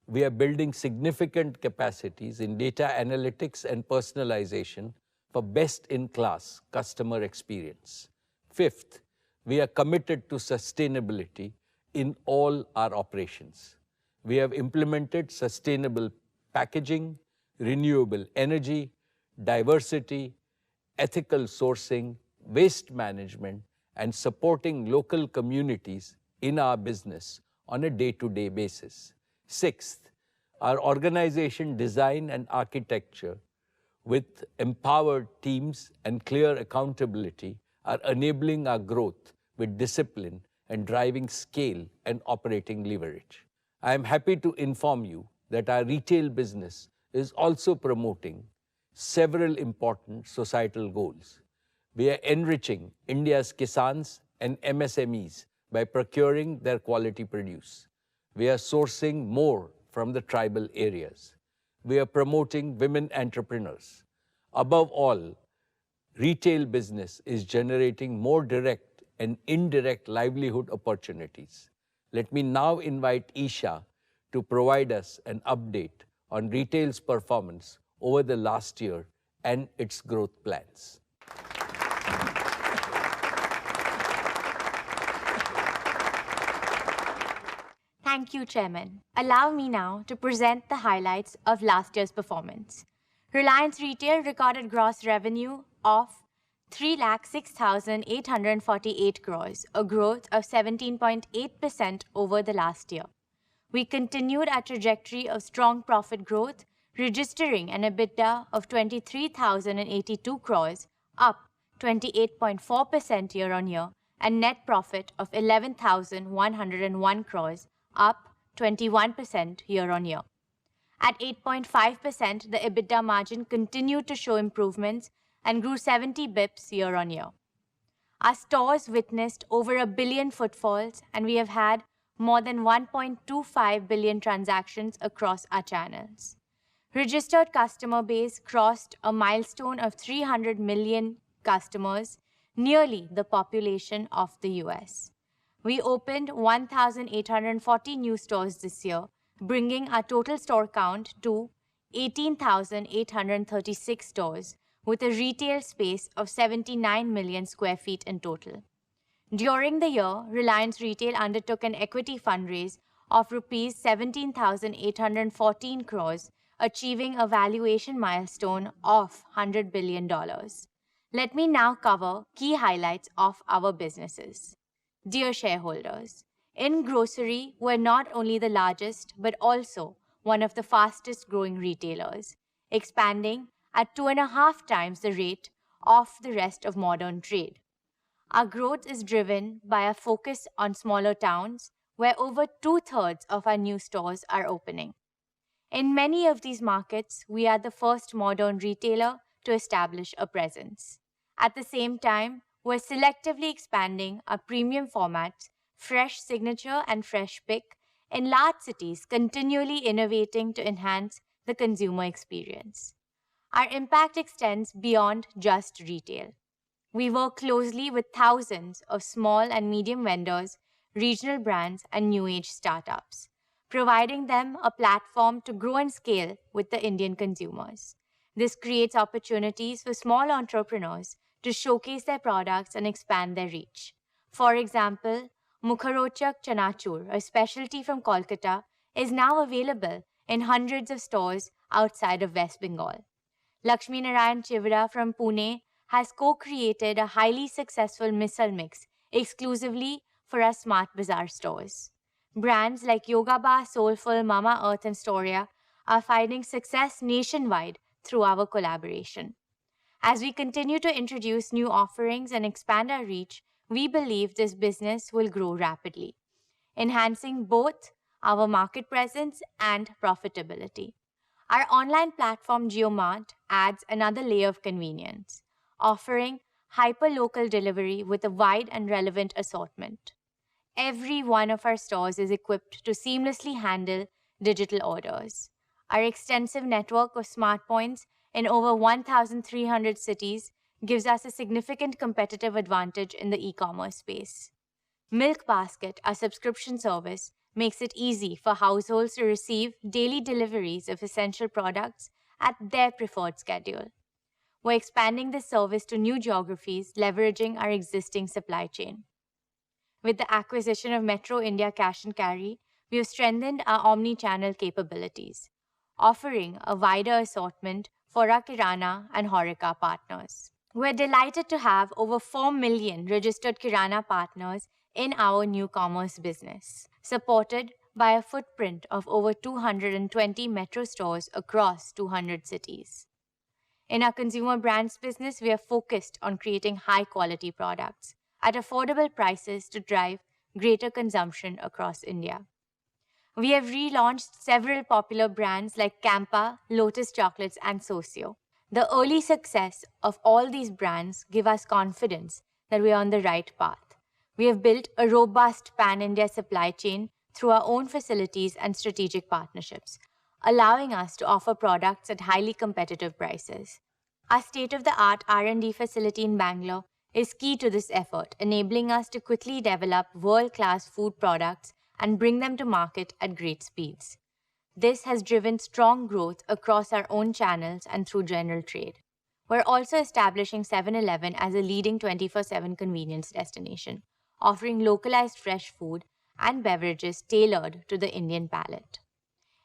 we are building significant capacities in data analytics and personalization for best-in-class customer experience. Fifth, we are committed to sustainability in all our operations. We have implemented sustainable packaging, renewable energy, diversity, ethical sourcing, waste management, and supporting local communities in our business on a day-to-day basis. Sixth, our organization design and architecture with empowered teams and clear accountability are enabling our growth with discipline and driving scale and operating leverage. I am happy to inform you that our retail business is also promoting several important societal goals. We are enriching India's Kisans and MSMEs by procuring their quality produce. We are sourcing more from the tribal areas. We are promoting women entrepreneurs. Above all, retail business is generating more direct and indirect livelihood opportunities. Let me now invite Isha to provide us an update on retail's performance over the last year and its growth plans. Thank you, Chairman. Allow me now to present the highlights of last year's performance. Reliance Retail recorded gross revenue of 3,06,848 crores, a growth of 17.8% over the last year. We continued our trajectory of strong profit growth, registering an EBITDA of 23,082 crores, up 28.4% year-on-year, and net profit of 11,101 crores, up 21% year-on-year. At 8.5%, the EBITDA margin continued to show improvements and grew 70 bips year-on-year. Our stores witnessed over 1 billion footfalls, and we have had more than 1.25 billion transactions across our channels. Registered customer base crossed a milestone of 300 million customers, nearly the population of the US. We opened 1,840 new stores this year, bringing our total store count to 18,836 stores, with a retail space of 79 million square feet in total. During the year, Reliance Retail undertook an equity fundraise of rupees 17,814 crores, achieving a valuation milestone of $100 billion. Let me now cover key highlights of our businesses. Dear shareholders, in grocery, we're not only the largest, but also one of the fastest growing retailers, expanding at 2.5 times the rate of the rest of modern trade. Our growth is driven by a focus on smaller towns, where over 2/3 of our new stores are opening. In many of these markets, we are the first modern retailer to establish a presence. At the same time, we're selectively expanding our premium formats, Fresh Signature and Fresh Pick, in large cities, continually innovating to enhance the consumer experience. Our impact extends beyond just retail. We work closely with thousands of small and medium vendors, regional brands, and new age startups, providing them a platform to grow and scale with the Indian consumers. This creates opportunities for small entrepreneurs to showcase their products and expand their reach. For example, Mukharochak Chanachur, a specialty from Kolkata, is now available in hundreds of stores outside of West Bengal. Lakshmi Narayan Chivra from Pune has co-created a highly successful misal mix exclusively for our Smart Bazaar stores. Brands like Yoga Bar, Soulful, Mama Earth, and Storia are finding success nationwide through our collaboration. As we continue to introduce new offerings and expand our reach, we believe this business will grow rapidly, enhancing both our market presence and profitability. Our online platform JioMart adds another layer of convenience, offering hyper-local delivery with a wide and relevant assortment. Every one of our stores is equipped to seamlessly handle digital orders. Our extensive network of smart points in over 1,300 cities gives us a significant competitive advantage in the e-commerce space. Milk Basket, our subscription service, makes it easy for households to receive daily deliveries of essential products at their preferred schedule. We're expanding this service to new geographies, leveraging our existing supply chain. With the acquisition of Metro India Cash and Carry, we have strengthened our omni-channel capabilities, offering a wider assortment for our Kirana and Horeca partners. We're delighted to have over 4 million registered Kirana partners in our new commerce business, supported by a footprint of over 220 metro stores across 200 cities. In our consumer brands business, we are focused on creating high-quality products at affordable prices to drive greater consumption across India. We have relaunched several popular brands like Campa, Lotus Chocolates, and Socio. The early success of all these brands give us confidence that we are on the right path. We have built a robust pan-India supply chain through our own facilities and strategic partnerships, allowing us to offer products at highly competitive prices. Our state-of-the-art R&D facility in Bangalore is key to this effort, enabling us to quickly develop world-class food products and bring them to market at great speeds. This has driven strong growth across our own channels and through general trade. We're also establishing 7-Eleven as a leading 24/7 convenience destination, offering localized fresh food and beverages tailored to the Indian palate.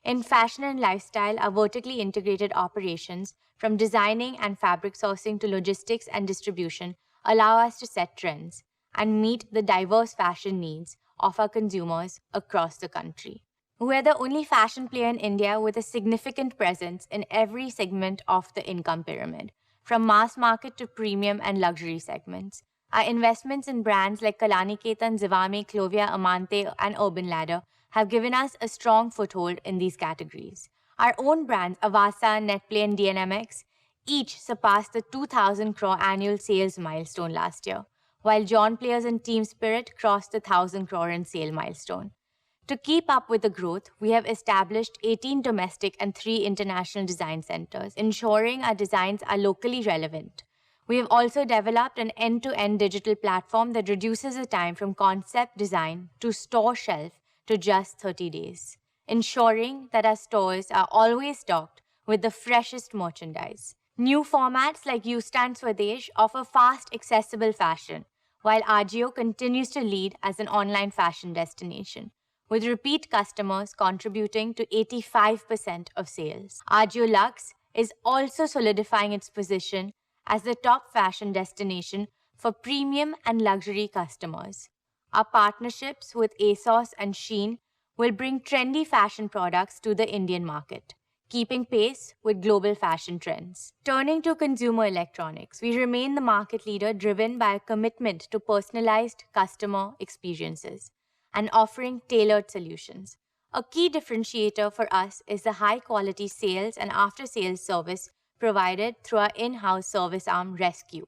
In fashion and lifestyle, our vertically integrated operations, from designing and fabric sourcing to logistics and distribution, allow us to set trends and meet the diverse fashion needs of our consumers across the country. We are the only fashion player in India with a significant presence in every segment of the income pyramid, from mass market to premium and luxury segments. Our investments in brands like Kalanikethan, Zivame, Clovia, Amante, and Urban Ladder have given us a strong foothold in these categories. Our own brands, Avasa, Netplay, and DNMX, each surpassed the 2,000 crore annual sales milestone last year, while John Players and Team Spirit crossed the 1,000 crore in sale milestone. To keep up with the growth, we have established 18 domestic and 3 international design centers, ensuring our designs are locally relevant. We have also developed an end-to-end digital platform that reduces the time from concept design to store shelf to just 30 days, ensuring that our stores are always stocked with the freshest merchandise. New formats like U-Stand Swadesh offer fast, accessible fashion, while Ajio continues to lead as an online fashion destination, with repeat customers contributing to 85% of sales. Ajio Luxe is also solidifying its position as the top fashion destination for premium and luxury customers. Our partnerships with ASOS and Shein will bring trendy fashion products to the Indian market, keeping pace with global fashion trends. Turning to consumer electronics, we remain the market leader driven by a commitment to personalized customer experiences and offering tailored solutions. A key differentiator for us is the high-quality sales and after-sales service provided through our in-house service arm, Rescue.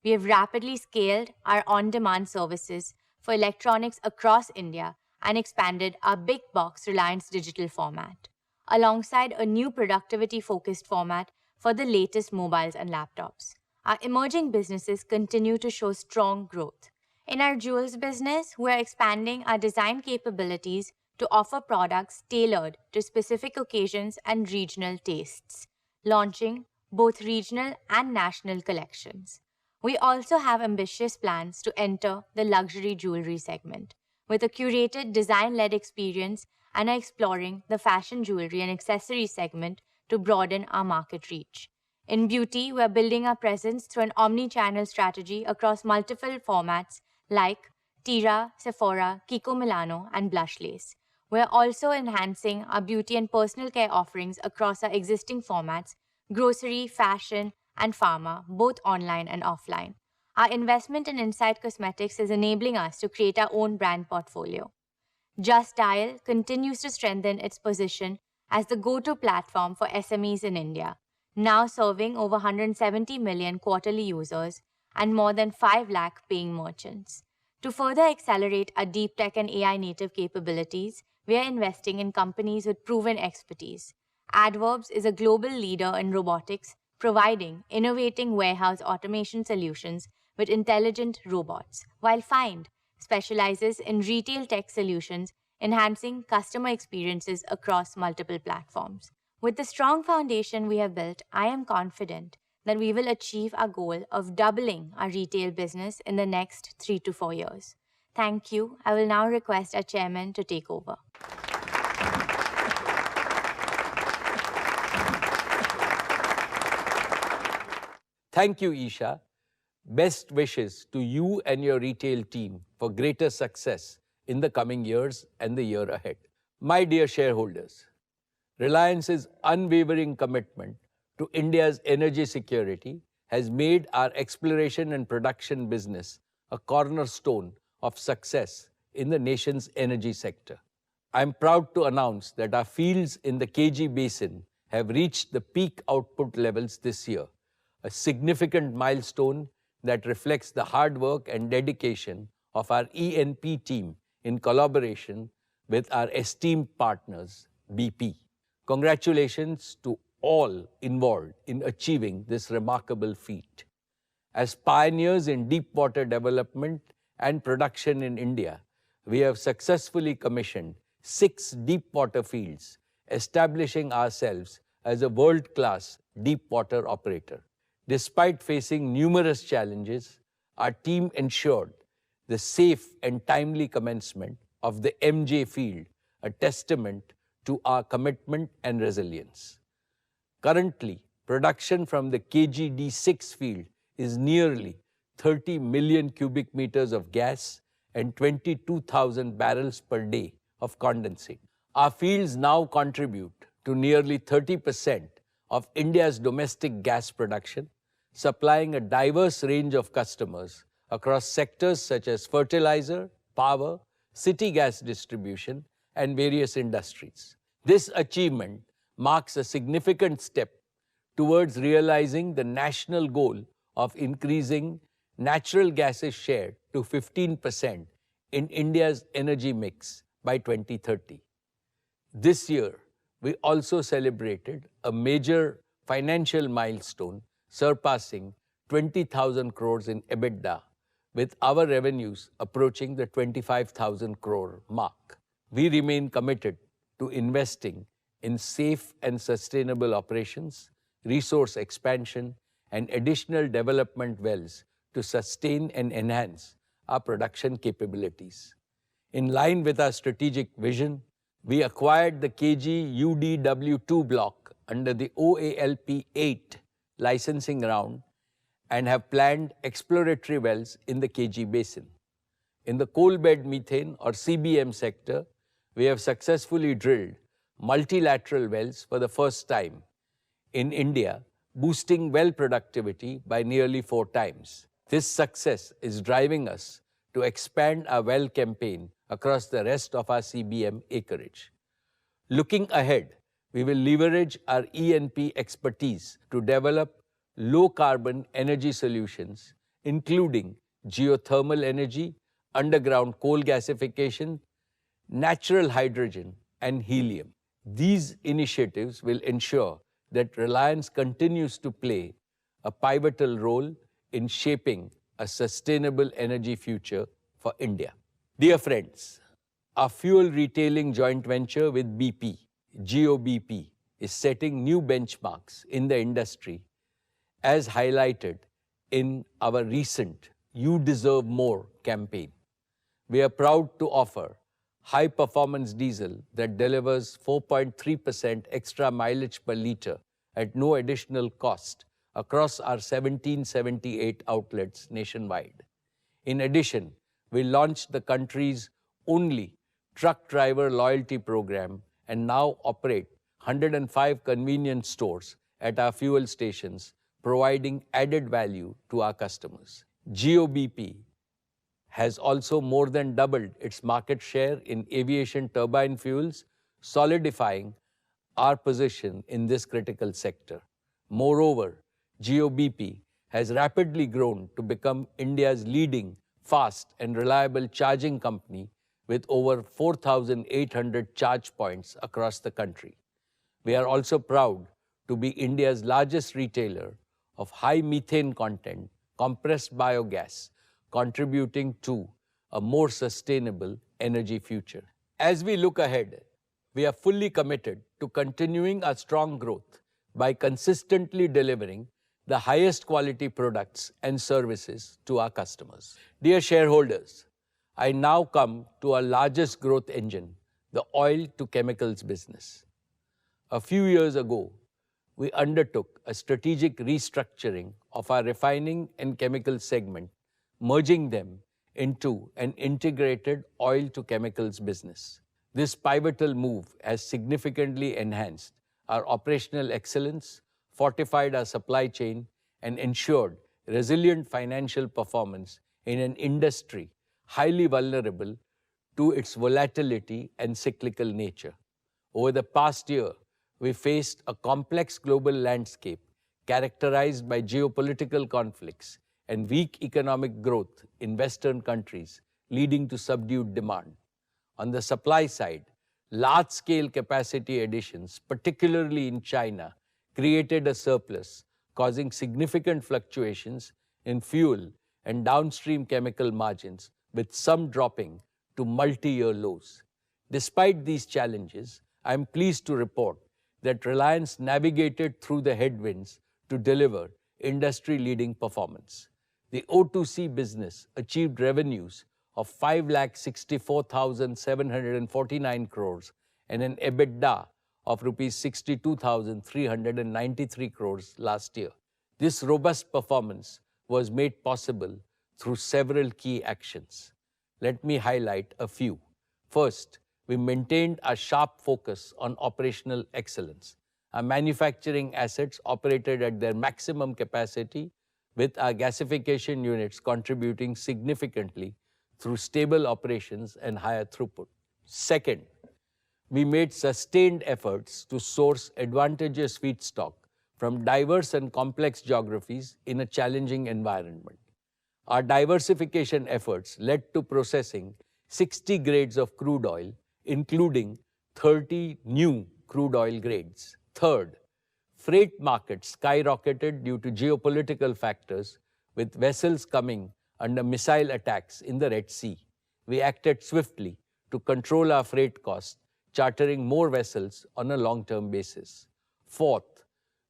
We have rapidly scaled our on-demand services for electronics across India and expanded our big box Reliance Digital format, alongside a new productivity-focused format for the latest mobiles and laptops. Our emerging businesses continue to show strong growth. In our jewels business, we are expanding our design capabilities to offer products tailored to specific occasions and regional tastes, launching both regional and national collections. We also have ambitious plans to enter the luxury jewelry segment with a curated design-led experience and are exploring the fashion jewelry and accessory segment to broaden our market reach. In beauty, we are building our presence through an omni-channel strategy across multiple formats like Tira, Sephora, Kiko Milano, and Blushlace. We are also enhancing our beauty and personal care offerings across our existing formats, grocery, fashion, and pharma, both online and offline. Our investment in Insight Cosmetics is enabling us to create our own brand portfolio. Just Dial continues to strengthen its position as the go-to platform for SMEs in India, now serving over 170 million quarterly users and more than 5 lakh paying merchants. To further accelerate our deep tech and AI native capabilities, we are investing in companies with proven expertise. Adverbs is a global leader in robotics, providing innovating warehouse automation solutions with intelligent robots, while Find specializes in retail tech solutions, enhancing customer experiences across multiple platforms. With the strong foundation we have built, I am confident that we will achieve our goal of doubling our retail business in the next 3 to 4 years. Thank you. I will now request our chairman to take over. Thank you, Isha. Best wishes to you and your retail team for greater success in the coming years and the year ahead. My dear shareholders, Reliance's unwavering commitment to India's energy security has made our exploration and production business a cornerstone of success in the nation's energy sector. I'm proud to announce that our fields in the KG Basin have reached the peak output levels this year, a significant milestone that reflects the hard work and dedication of our E&P team in collaboration with our esteemed partners, BP. Congratulations to all involved in achieving this remarkable feat. As pioneers in deep water development and production in India, we have successfully commissioned 6 deep water fields, establishing ourselves as a world-class deep water operator. Despite facing numerous challenges, our team ensured the safe and timely commencement of the MJ field, a testament to our commitment and resilience. Currently, production from the KGD6 field is nearly 30 million cubic meters of gas and 22,000 barrels per day of condensate. Our fields now contribute to nearly 30% of India's domestic gas production, supplying a diverse range of customers across sectors such as fertilizer, power, city gas distribution, and various industries. This achievement marks a significant step towards realizing the national goal of increasing natural gas's share to 15% in India's energy mix by 2030. This year, we also celebrated a major financial milestone, surpassing 20,000 crores in EBITDA, with our revenues approaching the 25,000 crore mark. We remain committed to investing in safe and sustainable operations, resource expansion, and additional development wells to sustain and enhance our production capabilities. In line with our strategic vision, we acquired the KG UDW2 block under the OALP 8 licensing round and have planned exploratory wells in the KG Basin. In the coal bed methane or CBM sector, we have successfully drilled multilateral wells for the first time in India, boosting well productivity by nearly 4 times. This success is driving us to expand our well campaign across the rest of our CBM acreage. Looking ahead, we will leverage our E&P expertise to develop low-carbon energy solutions, including geothermal energy, underground coal gasification, natural hydrogen, and helium. These initiatives will ensure that Reliance continues to play a pivotal role in shaping a sustainable energy future for India. Dear friends, our fuel retailing joint venture with BP, Jio BP, is setting new benchmarks in the industry, as highlighted in our recent You Deserve More campaign. We are proud to offer high-performance diesel that delivers 4.3% extra mileage per liter at no additional cost across our 1778 outlets nationwide. In addition, we launched the country's only truck driver loyalty program and now operate 105 convenience stores at our fuel stations, providing added value to our customers. Jio BP has also more than doubled its market share in aviation turbine fuels, solidifying our position in this critical sector. Moreover, Jio BP has rapidly grown to become India's leading fast and reliable charging company with over 4,800 charge points across the country. We are also proud to be India's largest retailer of high methane content compressed biogas, contributing to a more sustainable energy future. As we look ahead, we are fully committed to continuing our strong growth by consistently delivering the highest quality products and services to our customers. Dear shareholders, I now come to our largest growth engine, the oil to chemicals business. A few years ago, we undertook a strategic restructuring of our refining and chemical segment, merging them into an integrated oil to chemicals business. This pivotal move has significantly enhanced our operational excellence, fortified our supply chain, and ensured resilient financial performance in an industry highly vulnerable to its volatility and cyclical nature. Over the past year, we faced a complex global landscape characterized by geopolitical conflicts and weak economic growth in Western countries, leading to subdued demand. On the supply side, large-scale capacity additions, particularly in China, created a surplus, causing significant fluctuations in fuel and downstream chemical margins, with some dropping to multi-year lows. Despite these challenges, I am pleased to report that Reliance navigated through the headwinds to deliver industry-leading performance. The O2C business achieved revenues of 5,64,749 crores and an EBITDA of rupees 62,393 crores last year. This robust performance was made possible through several key actions. Let me highlight a few. First, we maintained a sharp focus on operational excellence. Our manufacturing assets operated at their maximum capacity, with our gasification units contributing significantly through stable operations and higher throughput. Second, we made sustained efforts to source advantageous feedstock from diverse and complex geographies in a challenging environment. Our diversification efforts led to processing 60 grades of crude oil, including 30 new crude oil grades. Third, freight markets skyrocketed due to geopolitical factors, with vessels coming under missile attacks in the Red Sea. We acted swiftly to control our freight costs, chartering more vessels on a long-term basis. Fourth,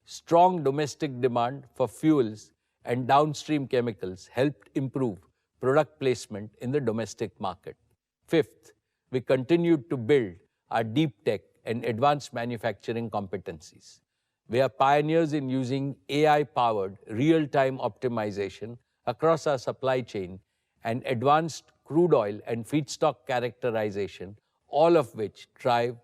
strong domestic demand for fuels and downstream chemicals helped improve product placement in the domestic market. Fifth, we continued to build our deep tech and advanced manufacturing competencies. We are pioneers in using AI-powered real-time optimization across our supply chain and advanced crude oil and feedstock characterization, all of which drive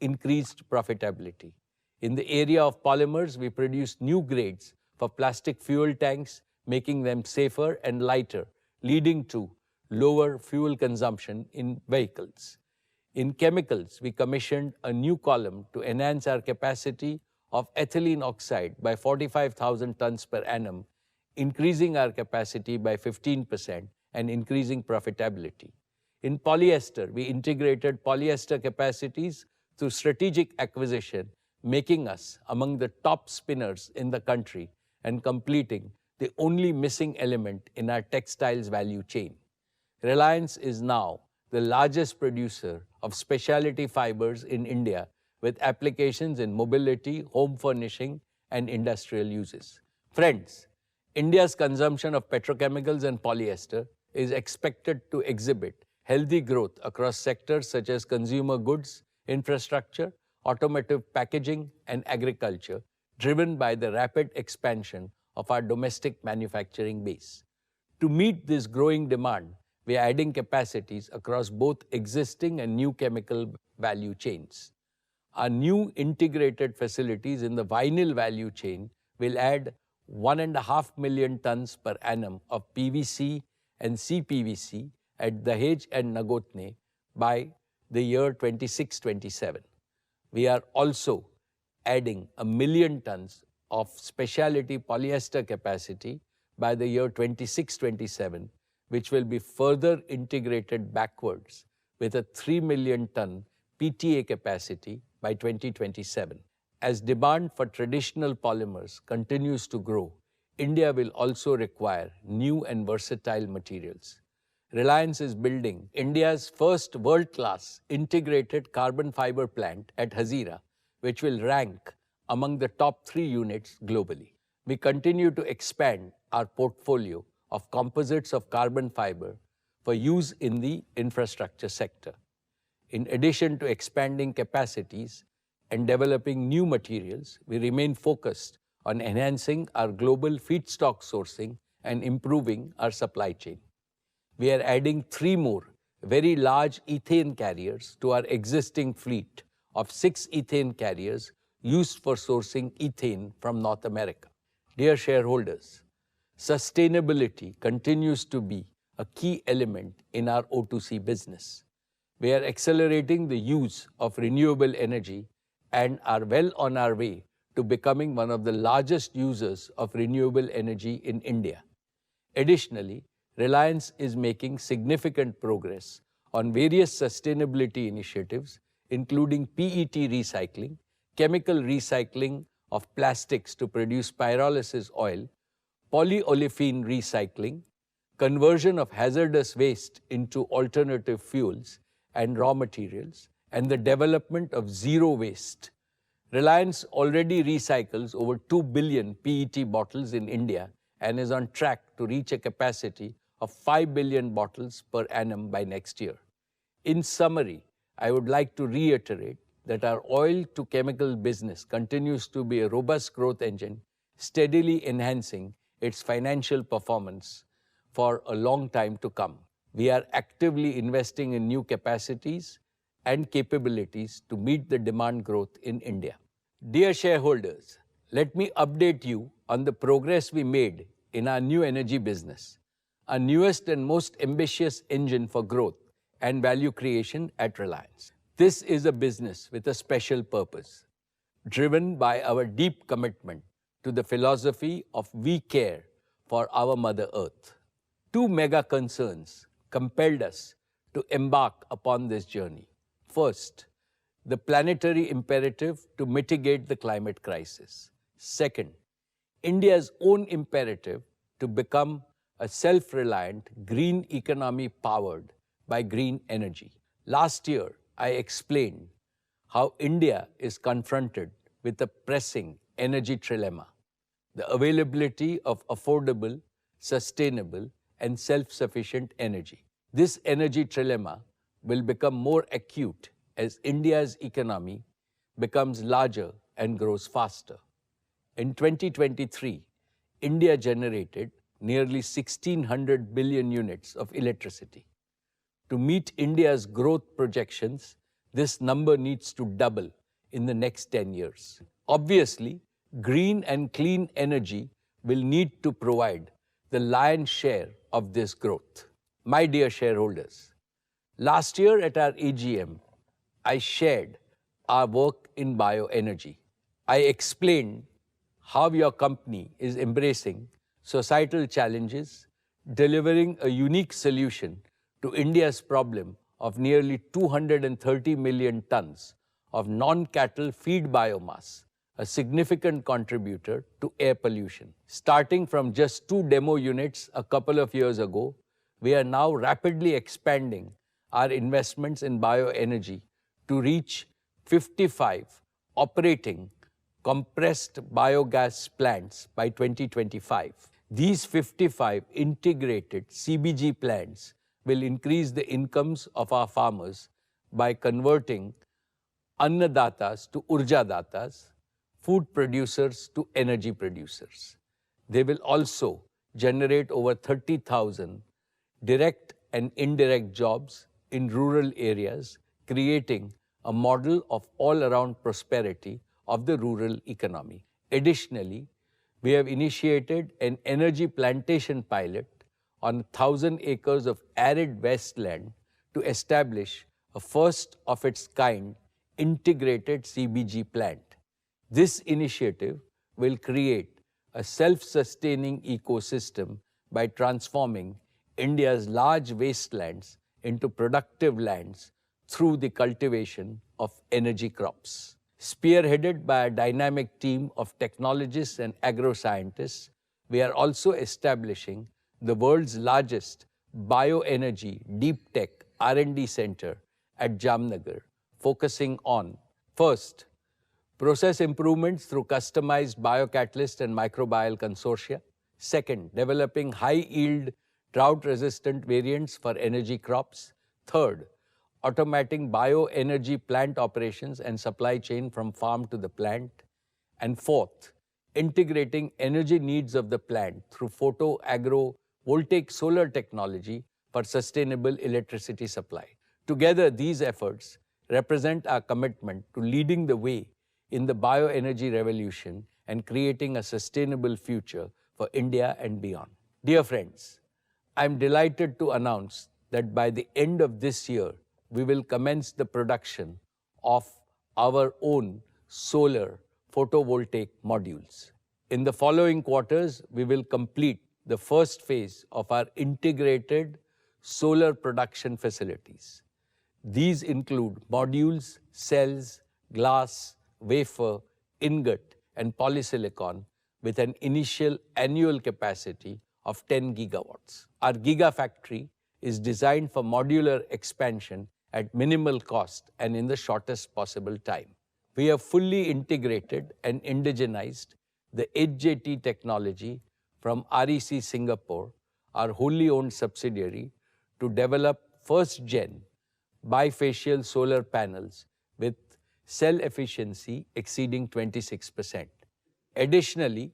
increased profitability. In the area of polymers, we produce new grades for plastic fuel tanks, making them safer and lighter, leading to lower fuel consumption in vehicles. In chemicals, we commissioned a new column to enhance our capacity of ethylene oxide by 45,000 tons per annum, increasing our capacity by 15% and increasing profitability. In polyester, we integrated polyester capacities through strategic acquisition, making us among the top spinners in the country and completing the only missing element in our textiles value chain. Reliance is now the largest producer of specialty fibers in India, with applications in mobility, home furnishing, and industrial uses. Friends, India's consumption of petrochemicals and polyester is expected to exhibit healthy growth across sectors such as consumer goods, infrastructure, automotive packaging, and agriculture, driven by the rapid expansion of our domestic manufacturing base. To meet this growing demand, we are adding capacities across both existing and new chemical value chains. Our new integrated facilities in the vinyl value chain will add 1.5 million tons per annum of PVC and CPVC at Dahej and Nagotne by the year 26-27. We are also adding 1 million tons of specialty polyester capacity by the year 26-27, which will be further integrated backwards with a 3 million ton PTA capacity by 2027. As demand for traditional polymers continues to grow, India will also require new and versatile materials. Reliance is building India's first world-class integrated carbon fiber plant at Hazira, which will rank among the top 3 units globally. We continue to expand our portfolio of composites of carbon fiber for use in the infrastructure sector. In addition to expanding capacities and developing new materials, we remain focused on enhancing our global feedstock sourcing and improving our supply chain. We are adding 3 more very large ethane carriers to our existing fleet of 6 ethane carriers used for sourcing ethane from North America. Dear shareholders, sustainability continues to be a key element in our O2C business. We are accelerating the use of renewable energy and are well on our way to becoming one of the largest users of renewable energy in India. Additionally, Reliance is making significant progress on various sustainability initiatives, including PET recycling, chemical recycling of plastics to produce pyrolysis oil, polyolefin recycling, conversion of hazardous waste into alternative fuels and raw materials, and the development of zero waste. Reliance already recycles over 2 billion PET bottles in India and is on track to reach a capacity of 5 billion bottles per annum by next year. In summary, I would like to reiterate that our oil to chemical business continues to be a robust growth engine, steadily enhancing its financial performance for a long time to come. We are actively investing in new capacities and capabilities to meet the demand growth in India. Dear shareholders, let me update you on the progress we made in our new energy business, our newest and most ambitious engine for growth and value creation at Reliance. This is a business with a special purpose, driven by our deep commitment to the philosophy of we care for our Mother Earth. Two mega concerns compelled us to embark upon this journey. First, the planetary imperative to mitigate the climate crisis. Second, India's own imperative to become a self-reliant green economy powered by green energy. Last year, I explained how India is confronted with a pressing energy trilemma: the availability of affordable, sustainable, and self-sufficient energy. This energy trilemma will become more acute as India's economy becomes larger and grows faster. In 2023, India generated nearly 1,600 billion units of electricity. To meet India's growth projections, this number needs to double in the next 10 years. Obviously, green and clean energy will need to provide the lion's share of this growth. My dear shareholders, last year at our AGM, I shared our work in bioenergy. I explained how your company is embracing societal challenges, delivering a unique solution to India's problem of nearly 230 million tons of non-cattle feed biomass, a significant contributor to air pollution. Starting from just 2 demo units a couple of years ago, we are now rapidly expanding our investments in bioenergy to reach 55 operating compressed biogas plants by 2025. These 55 integrated CBG plants will increase the incomes of our farmers by converting annadatas to urjadatas, food producers to energy producers. They will also generate over 30,000 direct and indirect jobs in rural areas, creating a model of all-around prosperity of the rural economy. Additionally, we have initiated an energy plantation pilot on 1,000 acres of arid wasteland to establish a first-of-its-kind integrated CBG plant. This initiative will create a self-sustaining ecosystem by transforming India's large wastelands into productive lands through the cultivation of energy crops. Spearheaded by a dynamic team of technologists and agro-scientists, we are also establishing the world's largest bioenergy deep tech R&D center at Jamnagar, focusing on, first, process improvements through customized biocatalyst and microbial consortia. Second, developing high-yield, drought-resistant variants for energy crops. Third, automating bioenergy plant operations and supply chain from farm to the plant. And fourth, integrating energy needs of the plant through photo-agro-voltaic solar technology for sustainable electricity supply. Together, these efforts represent our commitment to leading the way in the bioenergy revolution and creating a sustainable future for India and beyond. Dear friends, I am delighted to announce that by the end of this year, we will commence the production of our own solar photovoltaic modules. In the following quarters, we will complete the first phase of our integrated solar production facilities. These include modules, cells, glass, wafer, ingot, and polysilicon with an initial annual capacity of 10 gigawatts. Our gigafactory is designed for modular expansion at minimal cost and in the shortest possible time. We have fully integrated and indigenized the HJT technology from REC Singapore, our wholly owned subsidiary, to develop first-gen bifacial solar panels with cell efficiency exceeding 26%. Additionally,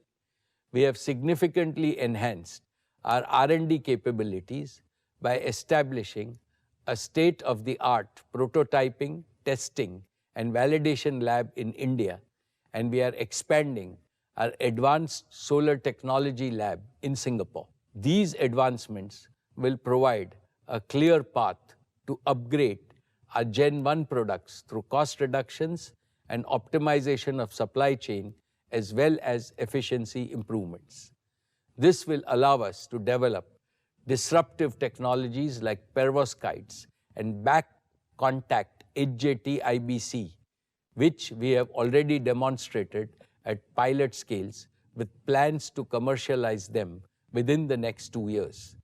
we have significantly enhanced our R&D capabilities by establishing a state-of-the-art prototyping, testing, and validation lab in India, and we are expanding our advanced solar technology lab in Singapore. These advancements will provide a clear path to upgrade our Gen 1 products through cost reductions and optimization of supply chain as well as efficiency improvements. This will allow us to develop disruptive technologies like perovskites and back contact HJT IBC, which we have already demonstrated at pilot scales with plans to commercialize them within the next 2 years.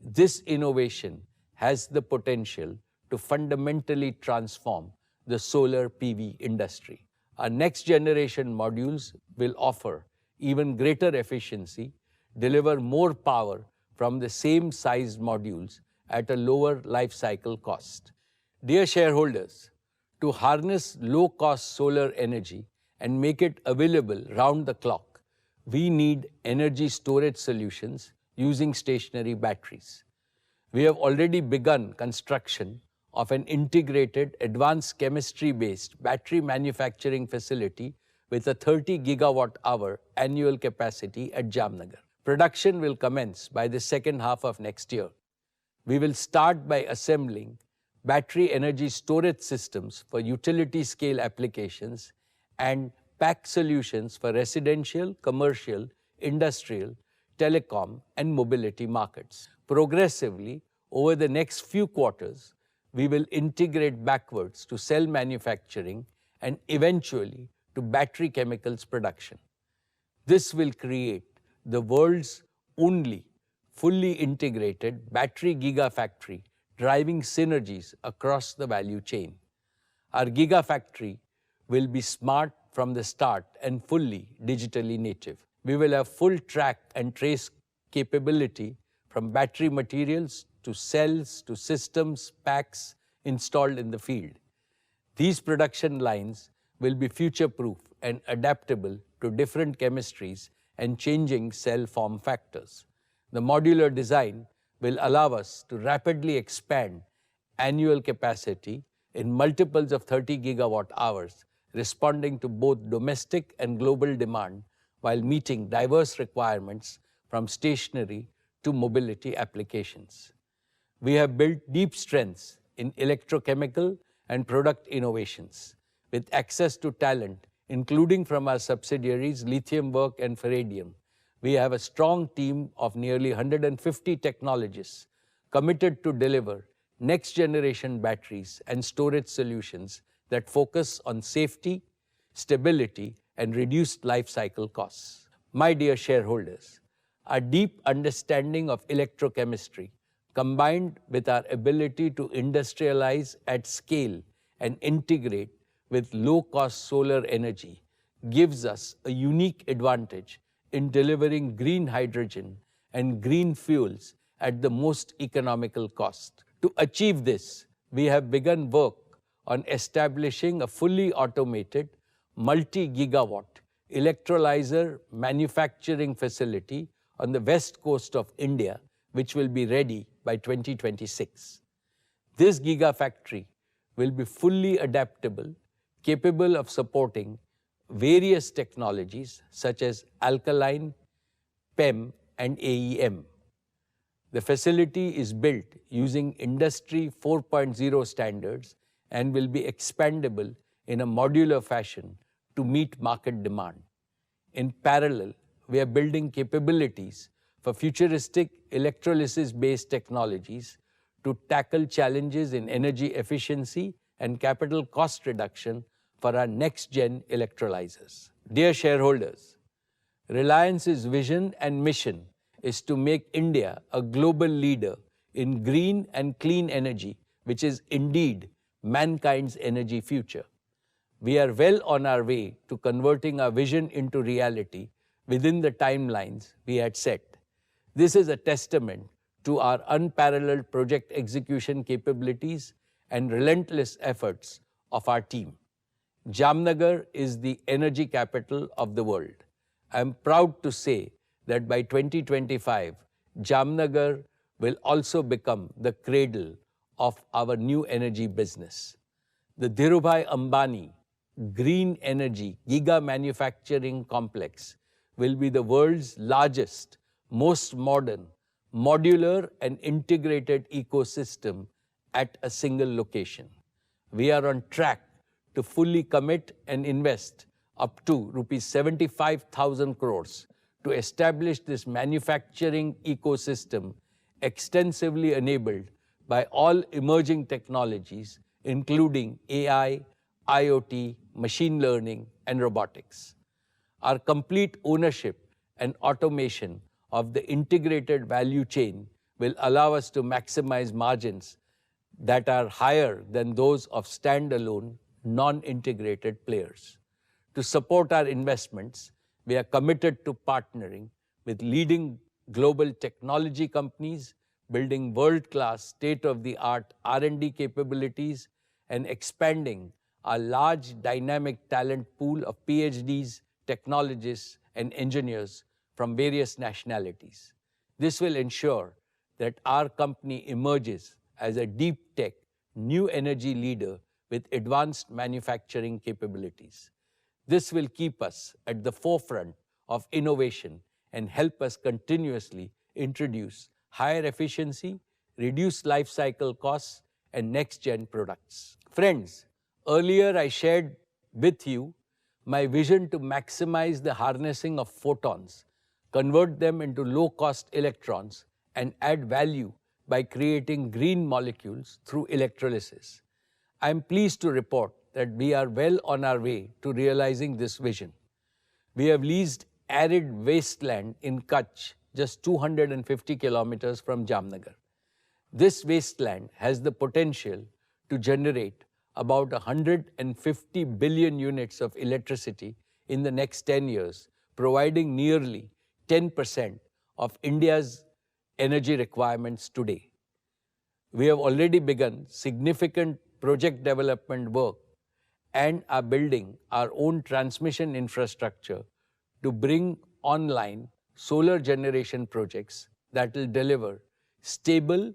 This innovation has the potential to fundamentally transform the solar PV industry. Our next generation modules will offer even greater efficiency, deliver more power from the same sized modules at a lower life cycle cost. Dear shareholders, to harness low-cost solar energy and make it available round the clock, we need energy storage solutions using stationary batteries. We have already begun construction of an integrated advanced chemistry-based battery manufacturing facility with a 30 gigawatt-hour annual capacity at Jamnagar. Production will commence by the second half of next year. We will start by assembling battery energy storage systems for utility-scale applications and pack solutions for residential, commercial, industrial, telecom, and mobility markets. Progressively, over the next few quarters, we will integrate backwards to cell manufacturing and eventually to battery chemicals production. This will create the world's only fully integrated battery gigafactory, driving synergies across the value chain. Our gigafactory will be smart from the start and fully digitally native. We will have full track and trace capability from battery materials to cells to systems, packs installed in the field. These production lines will be future-proof and adaptable to different chemistries and changing cell form factors. The modular design will allow us to rapidly expand annual capacity in multiples of 30 gigawatt hours, responding to both domestic and global demand while meeting diverse requirements from stationary to mobility applications. We have built deep strengths in electrochemical and product innovations with access to talent, including from our subsidiaries Lithium Work and Ferradium. We have a strong team of nearly 150 technologists committed to deliver next-generation batteries and storage solutions that focus on safety, stability, and reduced life cycle costs. My dear shareholders, our deep understanding of electrochemistry, combined with our ability to industrialize at scale and integrate with low-cost solar energy, gives us a unique advantage in delivering green hydrogen and green fuels at the most economical cost. To achieve this, we have begun work on establishing a fully automated, multi-gigawatt electrolyzer manufacturing facility on the west coast of India, which will be ready by 2026. This gigafactory will be fully adaptable, capable of supporting various technologies such as alkaline, PEM, and AEM. The facility is built using Industry 4.0 standards and will be expandable in a modular fashion to meet market demand. In parallel, we are building capabilities for futuristic electrolysis-based technologies to tackle challenges in energy efficiency and capital cost reduction for our next-gen electrolyzers. Dear shareholders, Reliance's vision and mission is to make India a global leader in green and clean energy, which is indeed mankind's energy future. We are well on our way to converting our vision into reality within the timelines we had set. This is a testament to our unparalleled project execution capabilities and relentless efforts of our team. Jamnagar is the energy capital of the world. I am proud to say that by 2025, Jamnagar will also become the cradle of our new energy business. The Dhirubhai Ambani Green Energy Giga Manufacturing Complex will be the world's largest, most modern, modular and integrated ecosystem at a single location. We are on track to fully commit and invest up to rupees 75,000 crores to establish this manufacturing ecosystem extensively enabled by all emerging technologies, including AI, IoT, machine learning, and robotics. Our complete ownership and automation of the integrated value chain will allow us to maximize margins that are higher than those of standalone, non-integrated players. To support our investments, we are committed to partnering with leading global technology companies, building world-class, state-of-the-art R&D capabilities, and expanding our large dynamic talent pool of PhDs, technologists, and engineers from various nationalities. This will ensure that our company emerges as a deep tech, new energy leader with advanced manufacturing capabilities. This will keep us at the forefront of innovation and help us continuously introduce higher efficiency, reduce life cycle costs, and next-gen products. Friends, earlier I shared with you my vision to maximize the harnessing of photons, convert them into low-cost electrons, and add value by creating green molecules through electrolysis. I am pleased to report that we are well on our way to realizing this vision. We have leased arid wasteland in Kutch, just 250 kilometers from Jamnagar. This wasteland has the potential to generate about 150 billion units of electricity in the next 10 years, providing nearly 10% of India's energy requirements today. We have already begun significant project development work and are building our own transmission infrastructure to bring online solar generation projects that will deliver stable,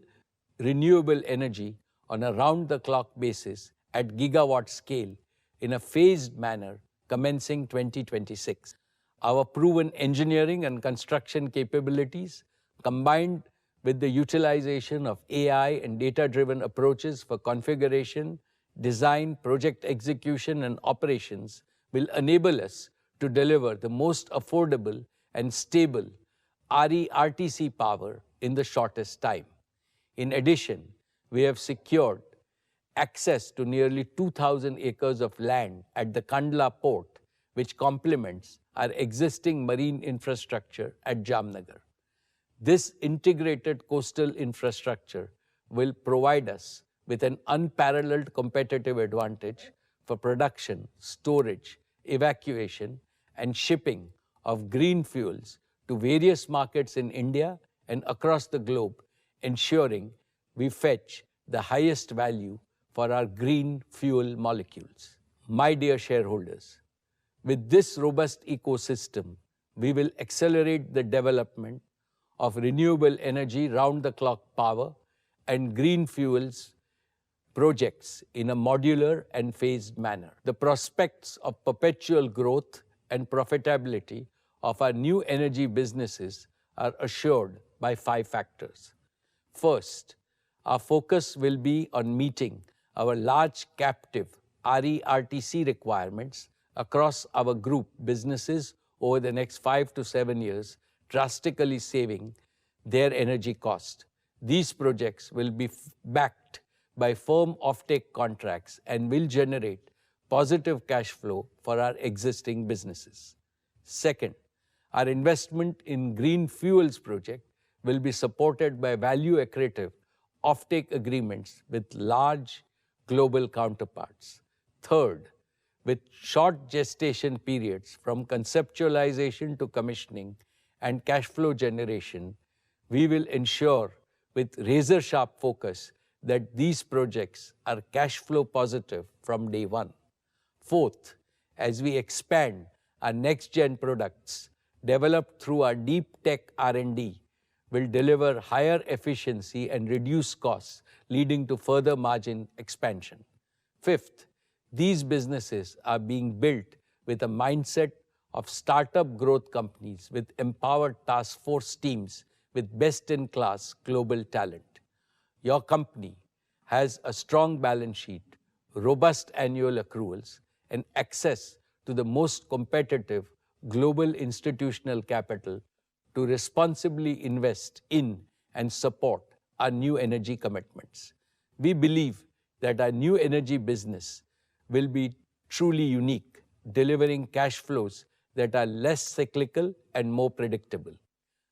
renewable energy on a round-the-clock basis at gigawatt scale in a phased manner commencing 2026. Our proven engineering and construction capabilities, combined with the utilization of AI and data-driven approaches for configuration, design, project execution, and operations, will enable us to deliver the most affordable and stable RE-RTC power in the shortest time. In addition, we have secured access to nearly 2,000 acres of land at the Kandla port, which complements our existing marine infrastructure at Jamnagar. This integrated coastal infrastructure will provide us with an unparalleled competitive advantage for production, storage, evacuation, and shipping of green fuels to various markets in India and across the globe, ensuring we fetch the highest value for our green fuel molecules. My dear shareholders, with this robust ecosystem, we will accelerate the development of renewable energy round-the-clock power and green fuels projects in a modular and phased manner. The prospects of perpetual growth and profitability of our new energy businesses are assured by 5 factors. First, our focus will be on meeting our large captive RE/RTC requirements across our group businesses over the next 5 to 7 years, drastically saving their energy cost. These projects will be backed by firm offtake contracts and will generate positive cash flow for our existing businesses. Second, our investment in green fuels project will be supported by value-accretive offtake agreements with large global counterparts. Third, with short gestation periods from conceptualization to commissioning and cash flow generation, we will ensure with razor-sharp focus that these projects are cash flow positive from day one. Fourth, as we expand our next-gen products developed through our deep tech R&D, will deliver higher efficiency and reduce costs, leading to further margin expansion. Fifth, these businesses are being built with a mindset of startup growth companies with empowered task force teams with best-in-class global talent. Your company has a strong balance sheet, robust annual accruals, and access to the most competitive global institutional capital to responsibly invest in and support our new energy commitments. We believe that our new energy business will be truly unique, delivering cash flows that are less cyclical and more predictable.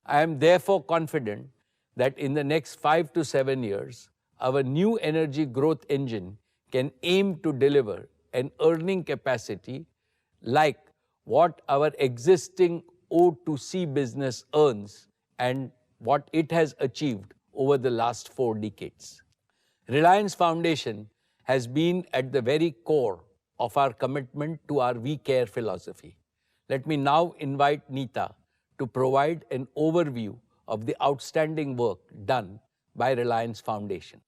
I am therefore confident that in the next 5 to 7 years, our new energy growth engine can aim to deliver an earning capacity like what our existing O2C business earns and what it has achieved over the last 4 decades. Reliance Foundation has been at the very core of our commitment to our We Care philosophy. Let me now invite Neeta to provide an overview of the outstanding work done by Reliance Foundation.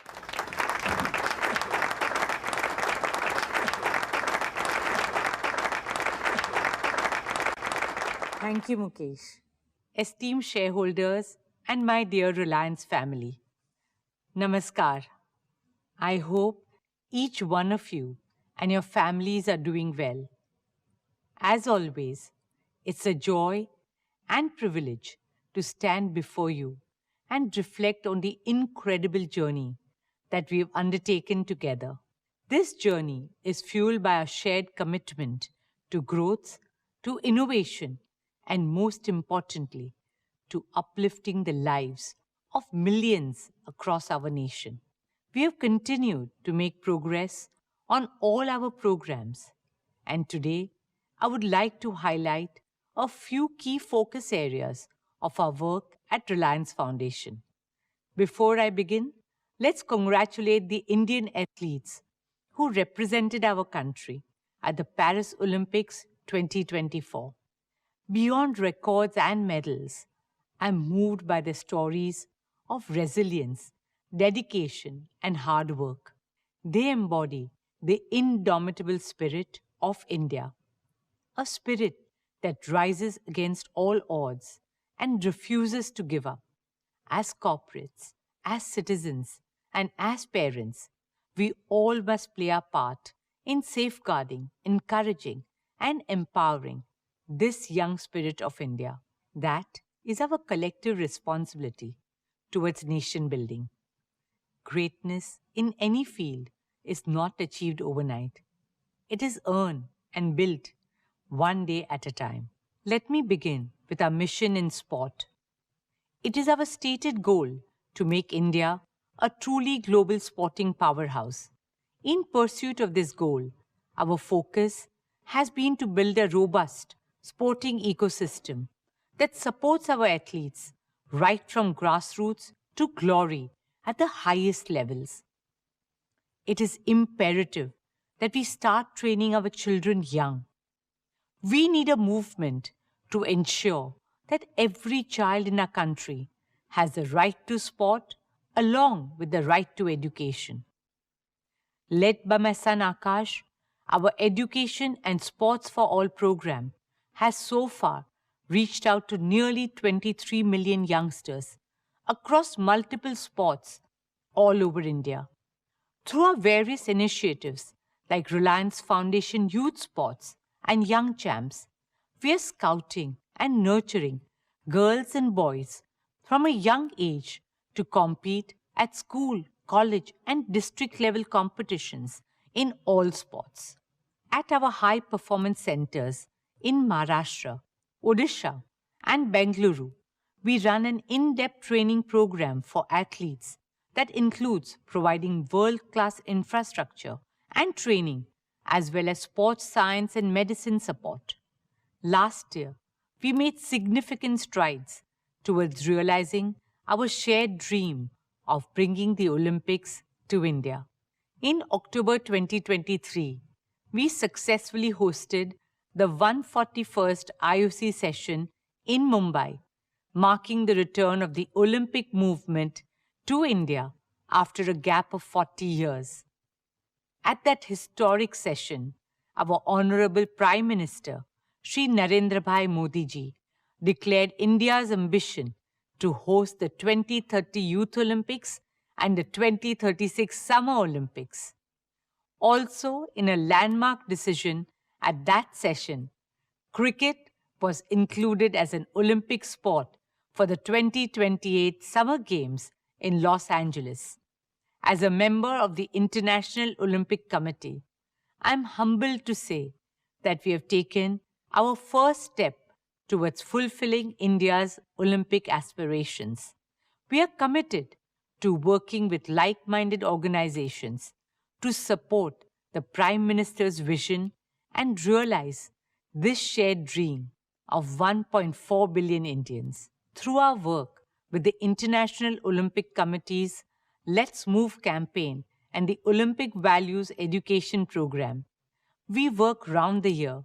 Thank you, Mukesh. Esteemed shareholders and my dear Reliance family, Namaskar. I hope each one of you and your families are doing well. As always, it's a joy and privilege to stand before you and reflect on the incredible journey that we have undertaken together. This journey is fueled by our shared commitment to growth, to innovation, and most importantly, to uplifting the lives of millions across our nation. We have continued to make progress on all our programs, and today I would like to highlight a few key focus areas of our work at Reliance Foundation. Before I begin, let's congratulate the Indian athletes who represented our country at the Paris Olympics 2024. Beyond records and medals, I'm moved by the stories of resilience, dedication, and hard work. They embody the indomitable spirit of India, a spirit that rises against all odds and refuses to give up. As corporates, as citizens, and as parents, we all must play our part in safeguarding, encouraging, and empowering this young spirit of India. That is our collective responsibility towards nation building. Greatness in any field is not achieved overnight. It is earned and built one day at a time. Let me begin with our mission in sport. It is our stated goal to make India a truly global sporting powerhouse. In pursuit of this goal, our focus has been to build a robust sporting ecosystem that supports our athletes right from grassroots to glory at the highest levels. It is imperative that we start training our children young. We need a movement to ensure that every child in our country has the right to sport along with the right to education. Led by my son Akash, our Education and Sports for All program has so far reached out to nearly 23 million youngsters across multiple sports all over India. Through our various initiatives like Reliance Foundation Youth Sports and Young Champs, we are scouting and nurturing girls and boys from a young age to compete at school, college, and district level competitions in all sports. At our high performance centers in Maharashtra, Odisha, and Bengaluru, we run an in depth training program for athletes that includes providing world class infrastructure and training, as well as sports science and medicine support. Last year, we made significant strides towards realizing our shared dream of bringing the Olympics to India. In October 2023, we successfully hosted the 141st IOC session in Mumbai, marking the return of the Olympic movement to India after a gap of 40 years. At that historic session, our Honorable Prime Minister, Shri Narendra Bhai Modi ji, declared India's ambition to host the 2030 Youth Olympics and the 2036 Summer Olympics. Also, in a landmark decision at that session, cricket was included as an Olympic sport for the 2028 Summer Games in Los Angeles. As a member of the International Olympic Committee, I am humbled to say that we have taken our first step towards fulfilling India's Olympic aspirations. We are committed to working with like-minded organizations to support the Prime Minister's vision and realize this shared dream of 1.4 billion Indians. Through our work with the International Olympic Committee's Let's Move campaign and the Olympic Values Education Program, we work round the year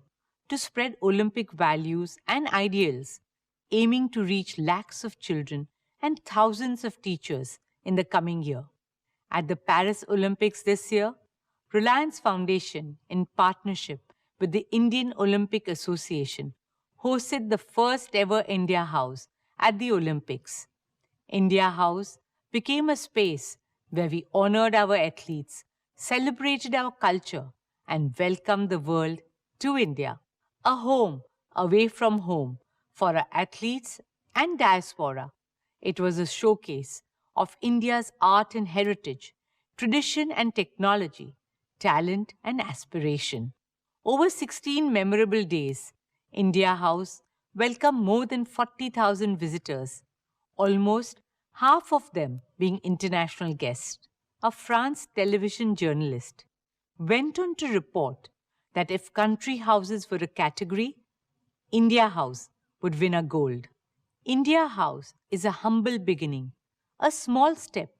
to spread Olympic values and ideals, aiming to reach lakhs of children and thousands of teachers in the coming year. At the Paris Olympics this year, Reliance Foundation, in partnership with the Indian Olympic Association, hosted the first ever India House at the Olympics. India House became a space where we honored our athletes, celebrated our culture, and welcomed the world to India, a home away from home for our athletes and diaspora. It was a showcase of India's art and heritage, tradition and technology, talent and aspiration. Over 16 memorable days, India House welcomed more than 40,000 visitors, almost half of them being international guests. A France television journalist went on to report that if country houses were a category, India House would win a gold. India House is a humble beginning, a small step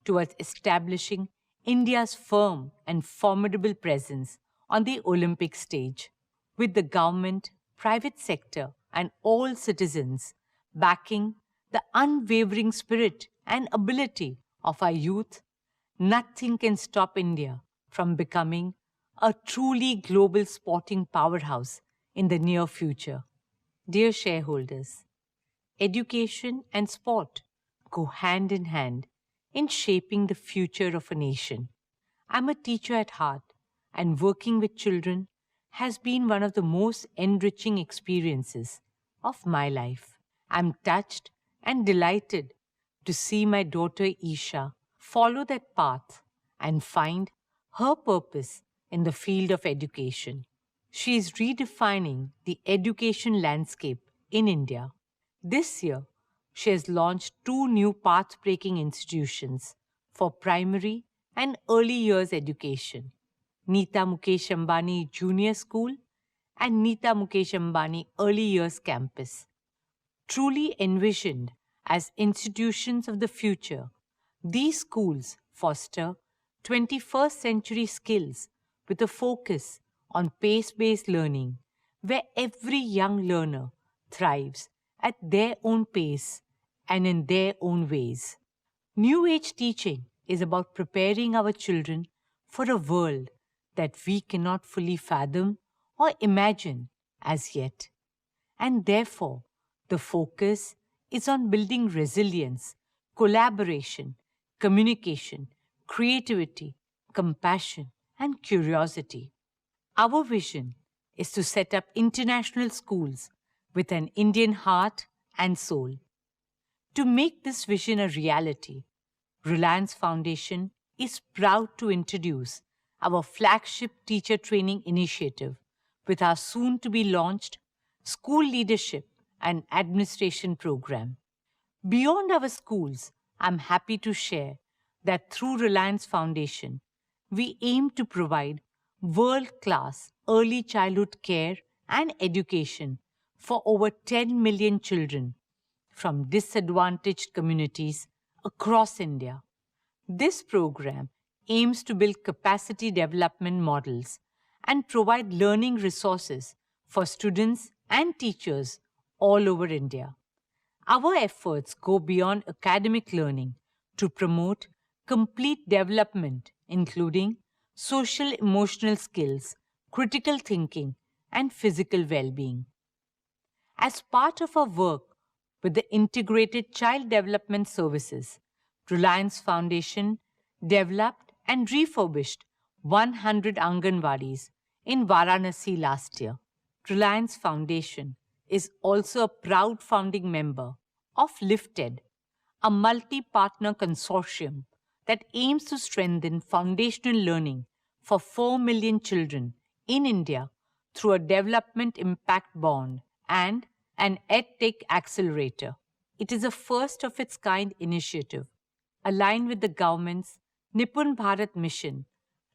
towards establishing India's firm and formidable presence on the Olympic stage. With the government, private sector, and all citizens backing the unwavering spirit and ability of our youth, nothing can stop India from becoming a truly global sporting powerhouse in the near future. Dear shareholders, education and sport go hand in hand in shaping the future of a nation. I'm a teacher at heart, and working with children has been one of the most enriching experiences of my life. I'm touched and delighted to see my daughter Isha follow that path and find her purpose in the field of education. She is redefining the education landscape in India. This year, she has launched 2 new path-breaking institutions for primary and early years education, Nita Mukesh Ambani Junior School and Nita Mukesh Ambani Early Years Campus. Truly envisioned as institutions of the future, these schools foster 21st century skills with a focus on pace-based learning, where every young learner thrives at their own pace and in their own ways. New Age teaching is about preparing our children for a world that we cannot fully fathom or imagine as yet. And therefore, the focus is on building resilience collaboration, communication, creativity, compassion, and curiosity. Our vision is to set up international schools with an Indian heart and soul. To make this vision a reality, Reliance Foundation is proud to introduce our flagship teacher training initiative with our soon-to-be launched School Leadership and Administration program. Beyond our schools, I'm happy to share that through Reliance Foundation, we aim to provide world-class early childhood care and education for over 10 million children from disadvantaged communities across India. This program aims to build capacity development models and provide learning resources for students and teachers all over India. Our efforts go beyond academic learning to promote complete development, including social emotional skills, critical thinking, and physical well-being. As part of our work with the Integrated Child Development Services, Reliance Foundation developed and refurbished 100 Anganwadis in Varanasi last year. Reliance Foundation is also a proud founding member of Lifted, a multi-partner consortium that aims to strengthen foundational learning for 4 million children in India through a development impact bond and an EdTech accelerator. It is a first of its kind initiative aligned with the government's Nipun Bharat mission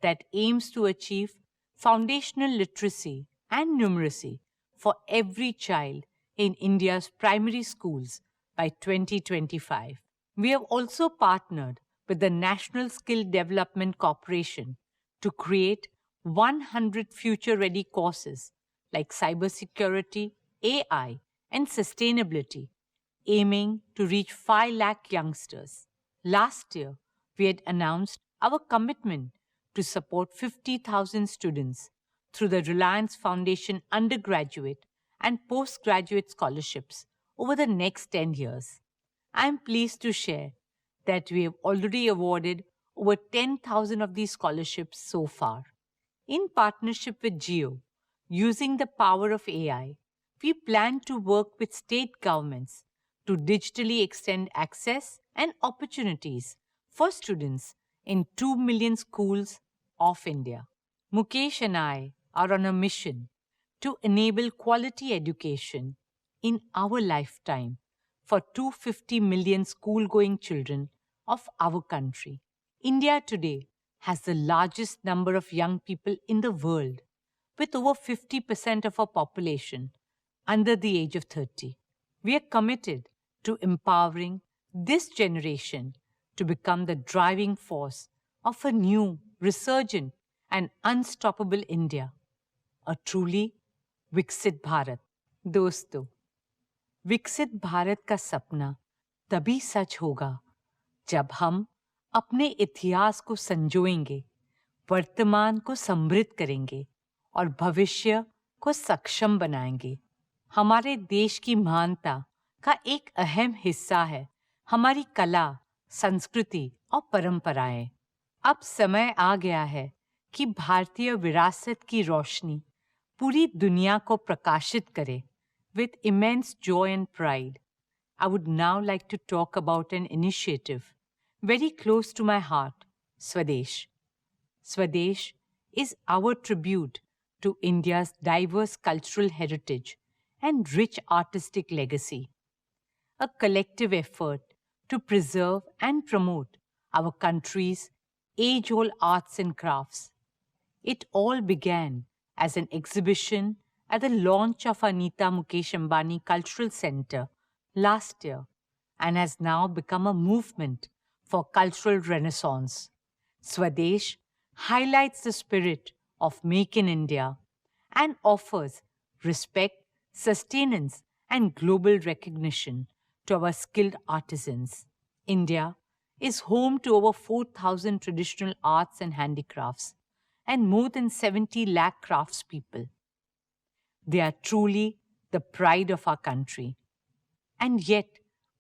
that aims to achieve foundational literacy and numeracy for every child in India's primary schools by 2025. We have also partnered with the National Skill Development Corporation to create 100 future-ready courses like cybersecurity, AI, and sustainability, aiming to reach 5 lakh youngsters. Last year, we had announced our commitment to support 50,000 students through the Reliance Foundation undergraduate and postgraduate scholarships over the next 10 years. I am pleased to share that we have already awarded over 10,000 of these scholarships so far. In partnership with Jio, using the power of AI, we plan to work with state governments to digitally extend access and opportunities for students in 2 million schools of India. Mukesh and I are on a mission to enable quality education in our lifetime for 250 million school-going children of our country. India today has the largest number of young people in the world, with over 50% of our population under the age of 30. We are committed to empowering this generation to become the driving force of a new, resurgent, and unstoppable India, a truly विकसित भारत. दोस्तों, विकसित भारत का सपना तभी सच होगा जब हम अपने इतिहास को संजोएंगे, वर्तमान को समृद्ध करेंगे और भविष्य को सक्षम बनाएंगे. हमारे देश की महानता का एक अहम हिस्सा है हमारी कला, संस्कृति और परंपराएं. अब समय आ गया है कि भारतीय विरासत की रोशनी पूरी दुनिया को प्रकाशित करे. With immense joy and pride, I would now like to talk about an initiative very close to my heart, Swadesh. Swadesh is our tribute to India's diverse cultural heritage and rich artistic legacy, a collective effort to preserve and promote our country's age-old arts and crafts. It all began as an exhibition at the launch of Anita Mukesh Ambani Cultural Center last year and has now become a movement for cultural renaissance. Swadesh highlights the spirit of Make in India and offers respect, sustenance, and global recognition to our skilled artisans. India is home to over 4,000 traditional arts and handicrafts and more than 70 lakh craftspeople. They are truly the pride of our country. And yet,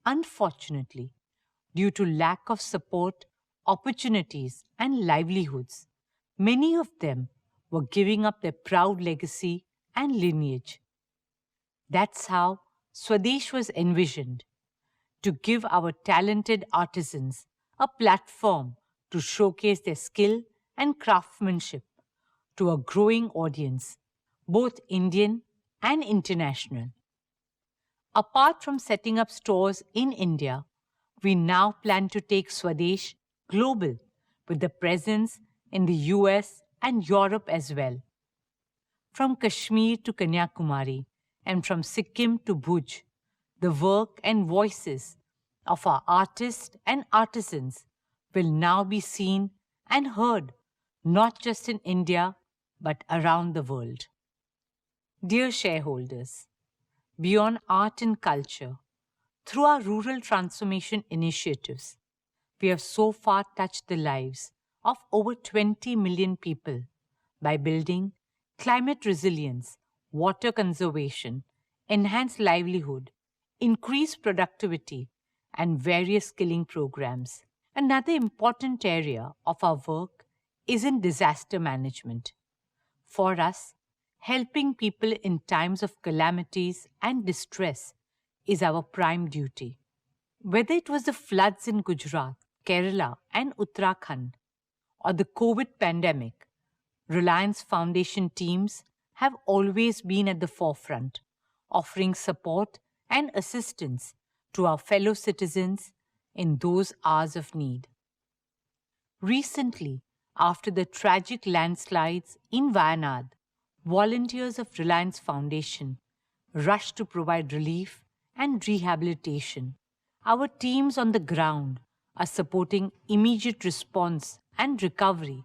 unfortunately, due to lack of support, opportunities, and livelihoods. Many of them were giving up their proud legacy and lineage. That's how Swadesh was envisioned, to give our talented artisans a platform to showcase their skill and craftsmanship to a growing audience, both Indian and international. Apart from setting up stores in India, we now plan to take Swadesh global with the presence in the US and Europe as well. From Kashmir to Kanyakumari and from Sikkim to Bhuj, the work and voices of our artists and artisans will now be seen and heard not just in India but around the world. Dear shareholders, beyond art and culture, through our rural transformation initiatives, we have so far touched the lives of over 20 million people by building climate resilience, water conservation, enhanced livelihood, increased productivity, and various skilling programs. Another important area of our work is in disaster management. For us, helping people in times of calamities and distress is our prime duty. Whether it was the floods in Gujarat, Kerala, and Uttarakhand, or the COVID pandemic, Reliance Foundation teams have always been at the forefront, offering support and assistance to our fellow citizens in those hours of need. Recently, after the tragic landslides in Wayanad, volunteers of Reliance Foundation rushed to provide relief and rehabilitation. Our teams on the ground are supporting immediate response and recovery,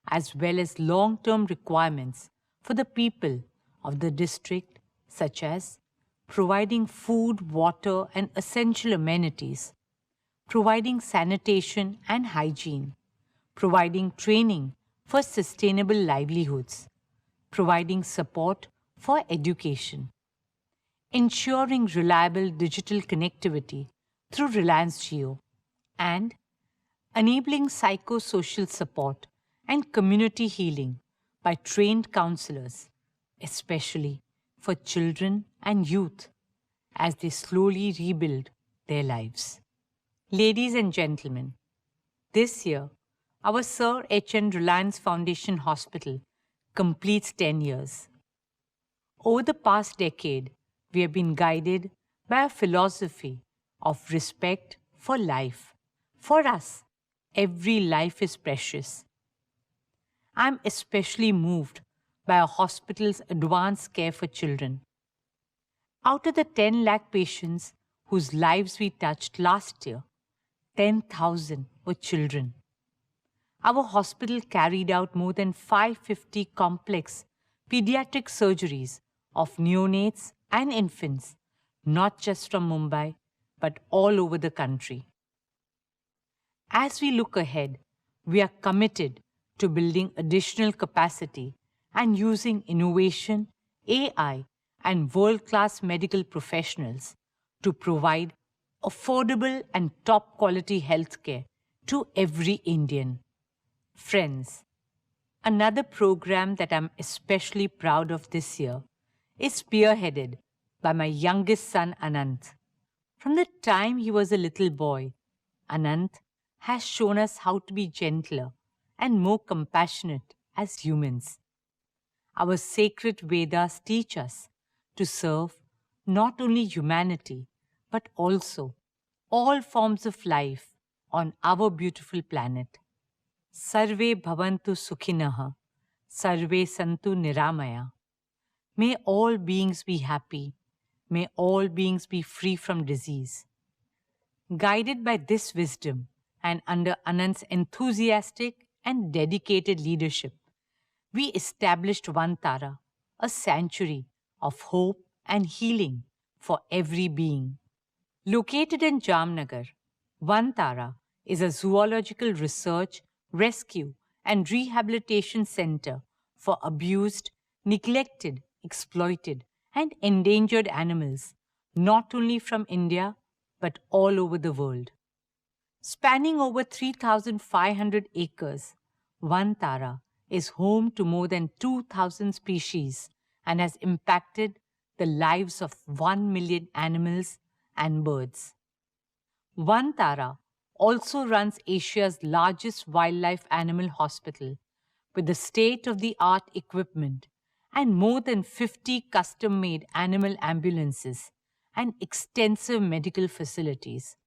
as well as long-term requirements for the people of the district, such as providing food, water, and essential amenities, providing sanitation and hygiene, providing training for sustainable livelihoods, providing support for education, ensuring reliable digital connectivity through Reliance Jio, and enabling psychosocial support and community healing by trained counselors, especially for children and youth as they slowly rebuild their lives. Ladies and gentlemen, this year, our Sir H.N. Reliance Foundation Hospital completes 10 years. Over the past decade, we have been guided by a philosophy of respect for life. For us, every life is precious. I am especially moved by our hospital's advanced care for children. Out of the 10 lakh patients whose lives we touched last year, 10,000 were children. Our hospital carried out more than 550 complex pediatric surgeries of neonates and infants, not just from Mumbai, but all over the country. As we look ahead, we are committed to building additional capacity and using innovation, AI, and world-class medical professionals to provide affordable and top-quality healthcare to every Indian. Friends, another program that I'm especially proud of this year is spearheaded by my youngest son, Anant. From the time he was a little boy, Anant has shown us how to be gentler and more compassionate as humans. Our sacred Vedas teach us to serve not only humanity, but also all forms of life on our beautiful planet. Sarve bhavantu sukhinaha, sarve santu niramaya. May all beings be happy. May all beings be free from disease. Guided by this wisdom and under Anant's enthusiastic and dedicated leadership, we established Vantara, a sanctuary of hope and healing for every being. Located in Jamnagar, Vantara is a zoological research, rescue, and rehabilitation center for abused, neglected, exploited, and endangered animals, not only from India, but all over the world. Spanning over 3,500 acres, Vantara is home to more than 2,000 species and has impacted the lives of 1 million animals and birds. Vantara also runs Asia's largest wildlife animal hospital with the state-of-the-art equipment and more than 50 custom-made animal ambulances and extensive medical facilities.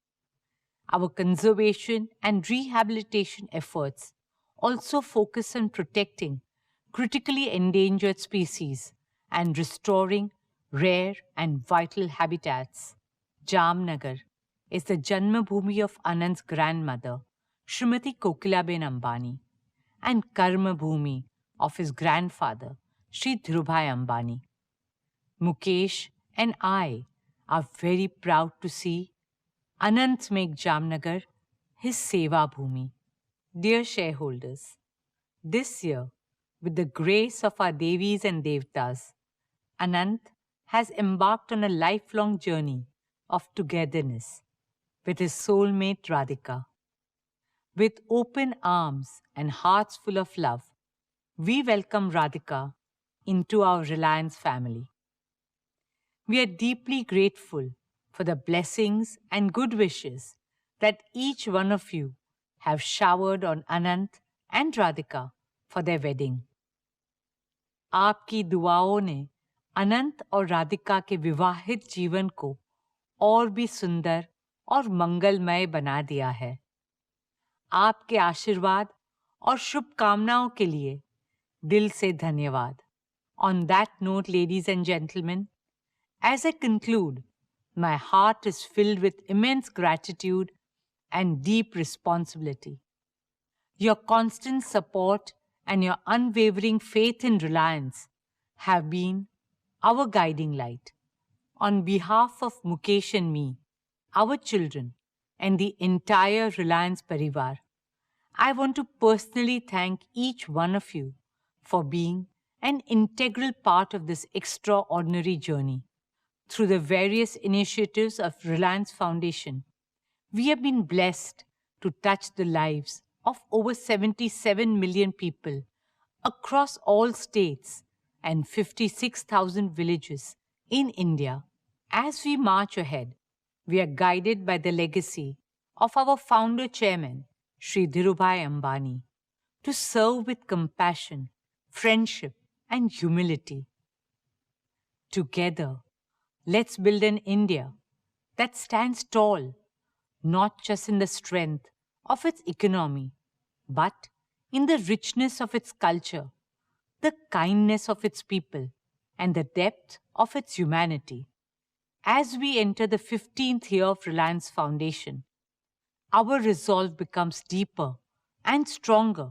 Our conservation and rehabilitation efforts also focus on protecting critically endangered species and restoring rare and vital habitats. Jamnagar is the Janmabhoomi of Anand's grandmother, Srimati Kokilaben Ambani, and Karmabhoomi of his grandfather, Sri Dhirubhai Ambani. Mukesh and I are very proud to see Anant make Jamnagar his Seva Bhoomi. Dear shareholders, this year, with the grace of our Devis and Devtas, Anant has embarked on a lifelong journey of togetherness with his soulmate Radhika. With open arms and hearts full of love, we welcome Radhika into our Reliance family. We are deeply grateful for the blessings and good wishes that each one of you have showered on Anant and Radhika for their wedding. आपकी दुआओं ने अनंत और राधिका के विवाहित जीवन को और भी सुंदर और मंगलमय बना दिया है। आपके आशीर्वाद और शुभकामनाओं के लिए दिल से धन्यवाद। On that note, ladies and gentlemen, as I conclude, my heart is filled with immense gratitude and deep responsibility. Your constant support and your unwavering faith in Reliance have been our guiding light. On behalf of Mukesh and me, our children, and the entire Reliance Parivar, I want to personally thank each one of you for being an integral part of this extraordinary journey. Through the various initiatives of Reliance Foundation, we have been blessed to touch the lives of over 77 million people across all states and 56,000 villages in India. As we march ahead, we are guided by the legacy of our founder chairman, Sri Dhirubhai Ambani, to serve with compassion, friendship, and humility. Together, let's build an India that stands tall, not just in the strength of its economy, but in the richness of its culture, the kindness of its people, and the depth of its humanity. As we enter the 15th year of Reliance Foundation, our resolve becomes deeper and stronger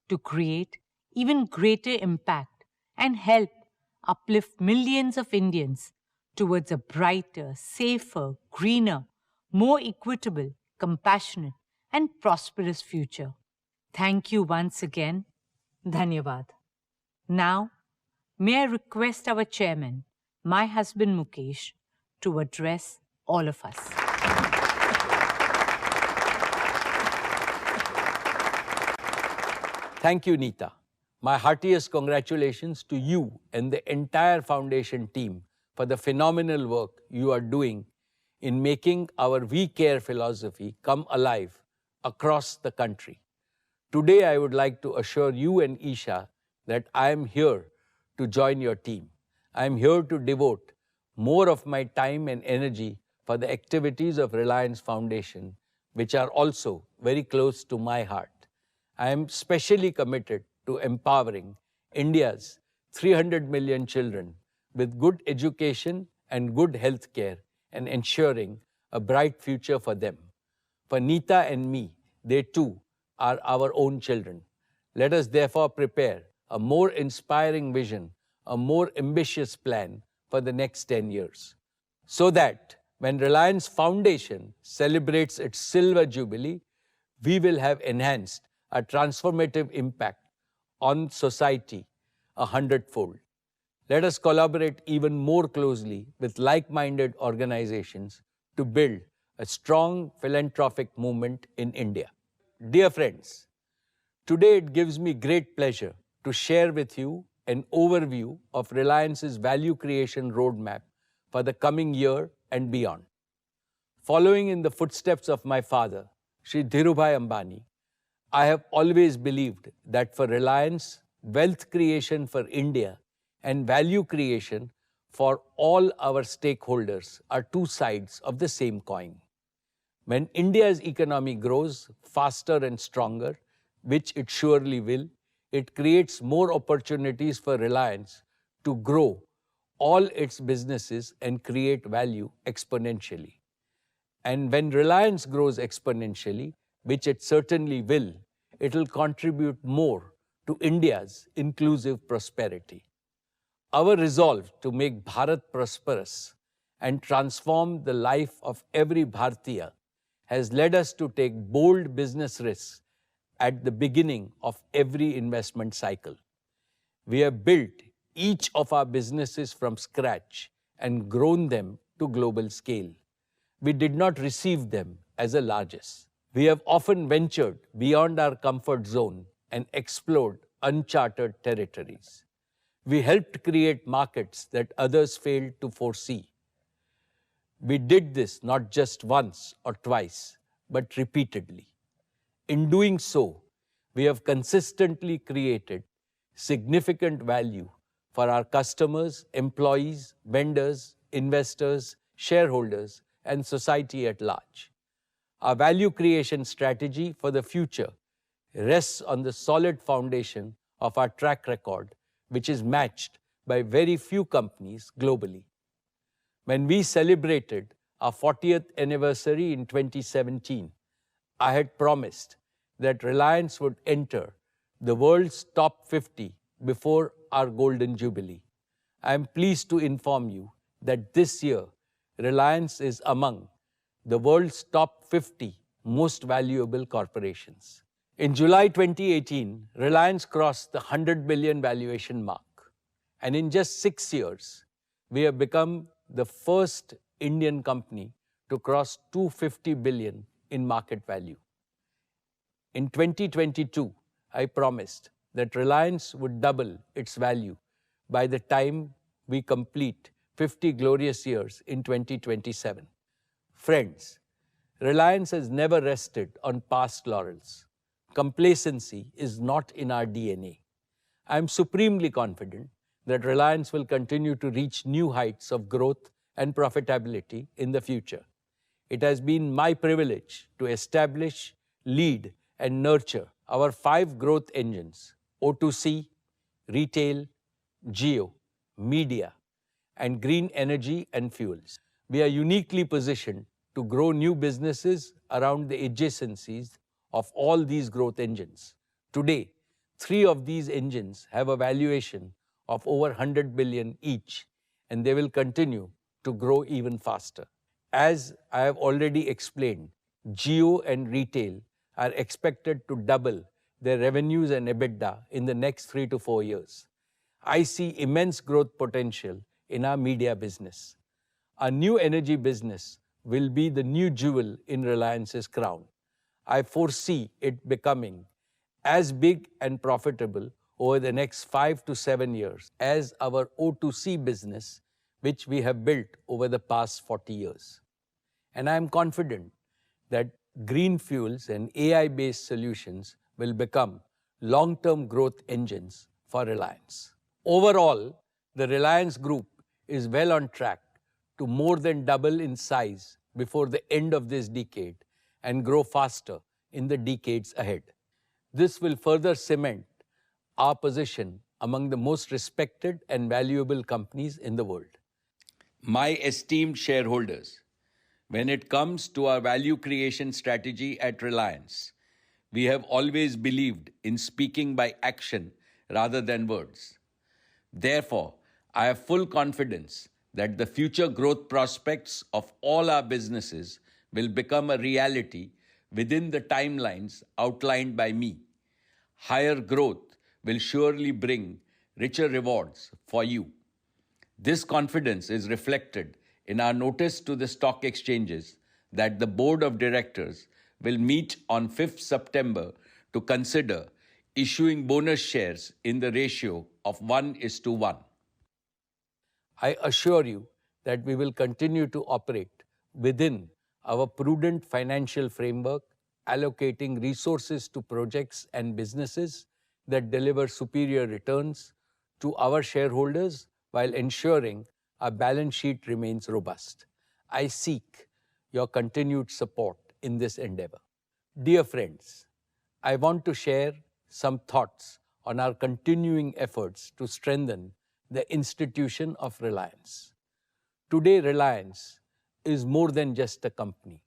to create even greater impact and help uplift millions of Indians towards a brighter, safer, greener, more equitable, compassionate, and prosperous future. Thank you once again. Dhanyavad. Now, may I request our chairman, my husband Mukesh, to address all of us. Thank you, Neeta. My heartiest congratulations to you and the entire foundation team for the phenomenal work you are doing in making our We Care philosophy come alive across the country. Today, I would like to assure you and Isha that I am here to join your team. I am here to devote more of my time and energy for the activities of Reliance Foundation, which are also very close to my heart. I am specially committed to empowering India's 300 million children with good education and good health care and ensuring a bright future for them. For Neeta and me, they too are our own children. Let us therefore prepare a more inspiring vision, a more ambitious plan for the next 10 years. So that when Reliance Foundation celebrates its silver jubilee, we will have enhanced a transformative impact on society 100-fold. Let us collaborate even more closely with like-minded organizations to build a strong philanthropic movement in India. Dear friends, today it gives me great pleasure to share with you an overview of Reliance's value creation roadmap for the coming year and beyond. Following in the footsteps of my father, Shri Dhirubhai Ambani, I have always believed that for Reliance, wealth creation for India and value creation for all our stakeholders are two sides of the same coin. When India's economy grows faster and stronger, which it surely will, it creates more opportunities for Reliance to grow all its businesses and create value exponentially. And when Reliance grows exponentially, which it certainly will, it will contribute more to India's inclusive prosperity. Our resolve to make Bharat prosperous and transform the life of every Bharatiya has led us to take bold business risks at the beginning of every investment cycle. We have built each of our businesses from scratch and grown them to global scale. We did not receive them as a largesse. We have often ventured beyond our comfort zone and explored uncharted territories. We helped create markets that others failed to foresee. We did this not just once or twice, but repeatedly. In doing so, we have consistently created significant value for our customers, employees, vendors, investors, shareholders, and society at large. Our value creation strategy for the future rests on the solid foundation of our track record, which is matched by very few companies globally. When we celebrated our 40th anniversary in 2017, I had promised that Reliance would enter the world's top 50 before our Golden Jubilee. I am pleased to inform you that this year, Reliance is among the world's top 50 most valuable corporations. In July 2018, Reliance crossed the 100 billion valuation mark. And in just 6 years, we have become the first Indian company to cross 250 billion in market value. In 2022, I promised that Reliance would double its value by the time we complete 50 glorious years in 2027. Friends, Reliance has never rested on past laurels. Complacency is not in our DNA. I am supremely confident that Reliance will continue to reach new heights of growth and profitability in the future. It has been my privilege to establish, lead, and nurture our 5 growth engines: O2C, Retail, Jio, Media, and Green Energy and Fuels. We are uniquely positioned to grow new businesses around the adjacencies of all these growth engines. Today, 3 of these engines have a valuation of over 100 billion each, and they will continue to grow even faster. As I have already explained, Jio and Retail are expected to double their revenues and EBITDA in the next 3 to 4 years. I see immense growth potential in our media business. Our new energy business will be the new jewel in Reliance's crown. I foresee it becoming as big and profitable over the next 5 to 7 years as our O2C business, which we have built over the past 40 years. And I am confident that green fuels and AI-based solutions will become long-term growth engines for Reliance. Overall, the Reliance Group is well on track to more than double in size before the end of this decade and grow faster in the decades ahead. This will further cement our position among the most respected and valuable companies in the world. My esteemed shareholders, when it comes to our value creation strategy at Reliance, we have always believed in speaking by action rather than words. Therefore, I have full confidence that the future growth prospects of all our businesses will become a reality within the timelines outlined by me. Higher growth will surely bring richer rewards for you. This confidence is reflected in our notice to the stock exchanges that the Board of Directors will meet on 5th September to consider issuing bonus shares in the ratio of 1:1. I assure you that we will continue to operate within our prudent financial framework, allocating resources to projects and businesses that deliver superior returns to our shareholders while ensuring our balance sheet remains robust. I seek your continued support in this endeavor. Dear friends, I want to share some thoughts on our continuing efforts to strengthen the institution of Reliance. Today, Reliance is more than just a company.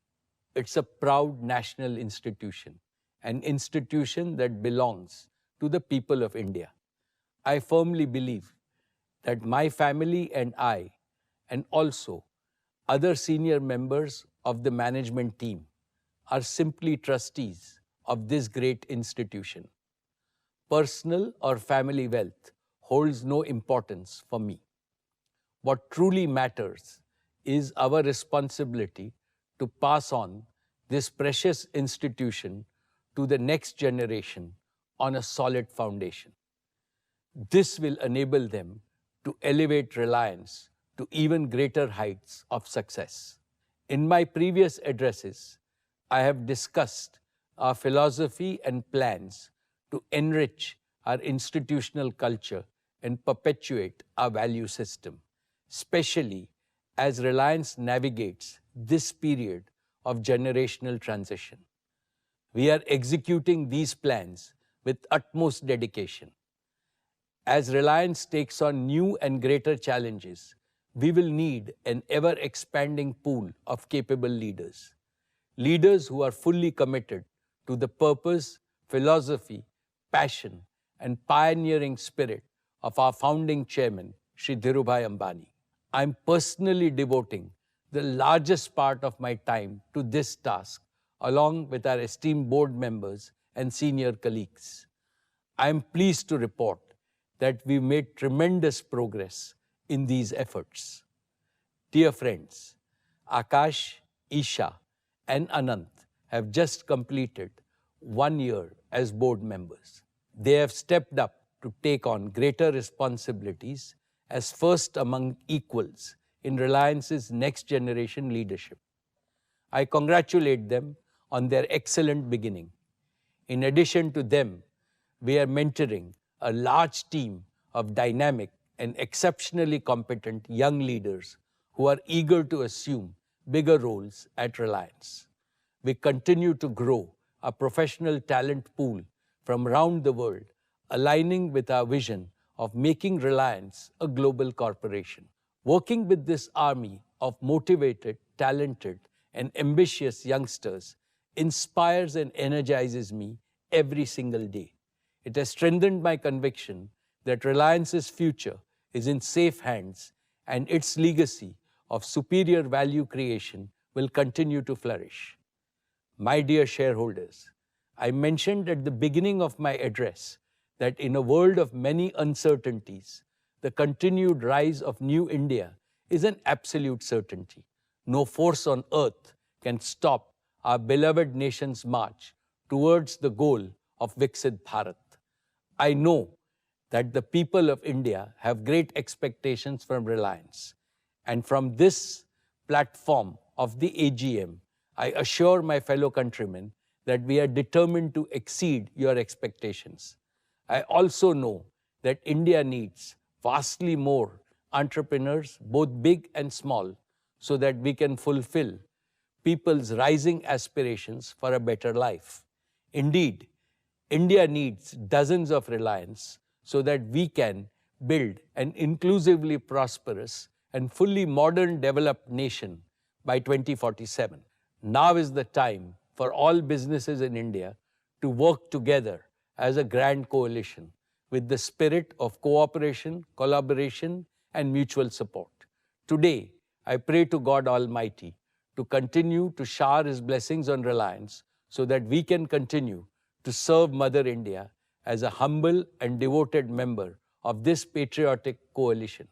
It's a proud national institution, an institution that belongs to the people of India. I firmly believe that my family and I, and also other senior members of the management team, are simply trustees of this great institution. Personal or family wealth holds no importance for me. What truly matters is our responsibility to pass on this precious institution to the next generation on a solid foundation. This will enable them to elevate Reliance to even greater heights of success. In my previous addresses, I have discussed our philosophy and plans to enrich our institutional culture and perpetuate our value system, especially as Reliance navigates this period of generational transition. We are executing these plans with utmost dedication. As Reliance takes on new and greater challenges, we will need an ever-expanding pool of capable leaders. Leaders who are fully committed to the purpose, philosophy, passion, and pioneering spirit of our founding chairman, Shri Dhirubhai Ambani. I'm personally devoting the largest part of my time to this task, along with our esteemed board members and senior colleagues. I am pleased to report that we made tremendous progress in these efforts. Dear friends, Akash, Isha, and Anant have just completed 1 year as board members. They have stepped up to take on greater responsibilities as first among equals in Reliance's next generation leadership. I congratulate them on their excellent beginning. In addition to them, we are mentoring a large team of dynamic and exceptionally competent young leaders who are eager to assume bigger roles at Reliance. We continue to grow a professional talent pool from around the world, aligning with our vision of making Reliance a global corporation. Working with this army of motivated, talented, and ambitious youngsters inspires and energizes me every single day. It has strengthened my conviction that Reliance's future is in safe hands and its legacy of superior value creation will continue to flourish. My dear shareholders, I mentioned at the beginning of my address that in a world of many uncertainties, the continued rise of New India is an absolute certainty. No force on earth can stop our beloved nation's march towards the goal of Viksit Bharat. I know that the people of India have great expectations from Reliance. And from this platform of the AGM, I assure my fellow countrymen that we are determined to exceed your expectations. I also know that India needs vastly more entrepreneurs, both big and small, so that we can fulfill people's rising aspirations for a better life. Indeed, India needs dozens of Reliance so that we can build an inclusively prosperous and fully modern developed nation by 2047. Now is the time for all businesses in India to work together as a grand coalition with the spirit of cooperation, collaboration, and mutual support. Today, I pray to God Almighty to continue to shower His blessings on Reliance so that we can continue to serve Mother India as a humble and devoted member of this patriotic coalition.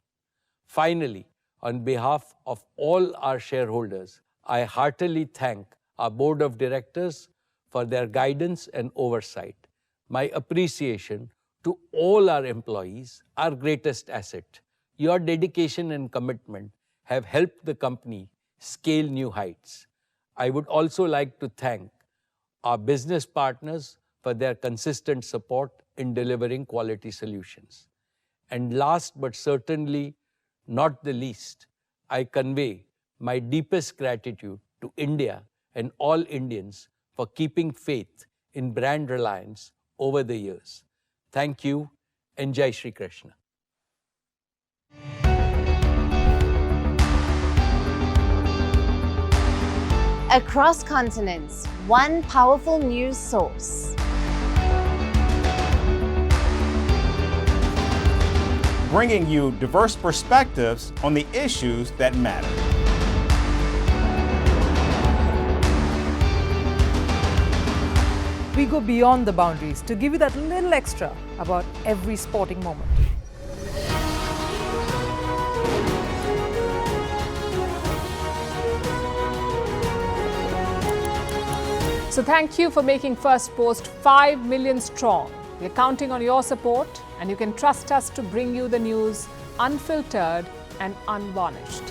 Finally, on behalf of all our shareholders, I heartily thank our board of directors for their guidance and oversight. My appreciation to all our employees, our greatest asset. Your dedication and commitment have helped the company scale new heights. I would also like to thank our business partners for their consistent support in delivering quality solutions. And last but certainly not the least, I convey my deepest gratitude to India and all Indians for keeping faith in brand Reliance over the years. Thank you and Jai Shri Krishna. Across continents, one powerful news source. Bringing you diverse perspectives on the issues that matter. We go beyond the boundaries to give you that little extra about every sporting moment. So thank you for making Firstpost 5 million strong. We're counting on your support, and you can trust us to bring you the news unfiltered and unvarnished.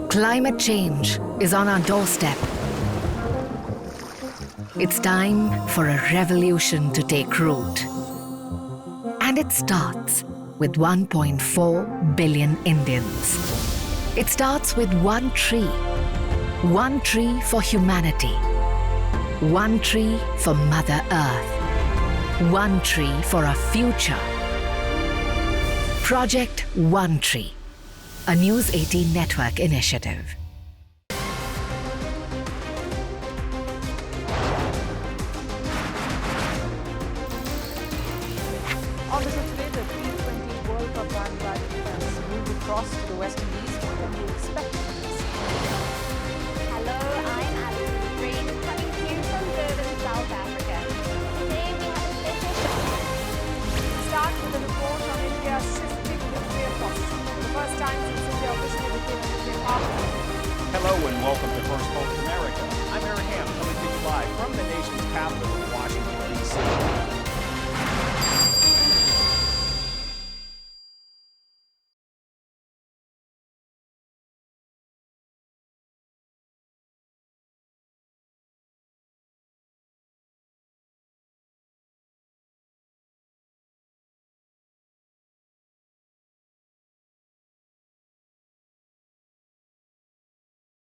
Climate change is on our doorstep. It's time for a revolution to take root. And it starts with 1.4 billion Indians. It starts with one tree for humanity, one tree for Mother Earth, one tree for a future. Project One Tree, a News 18 network initiative. Obviously today, the T20 World Cup bandwagon has moved across to the West Indies. What can you expect from this? Hello, I'm Alison Green, coming to you from Durban, South Africa. Today we have a special show. We'll start with a report on India's shifting nuclear posture. For the first time since India officially became a nuclear power. Hello and welcome to Firstpost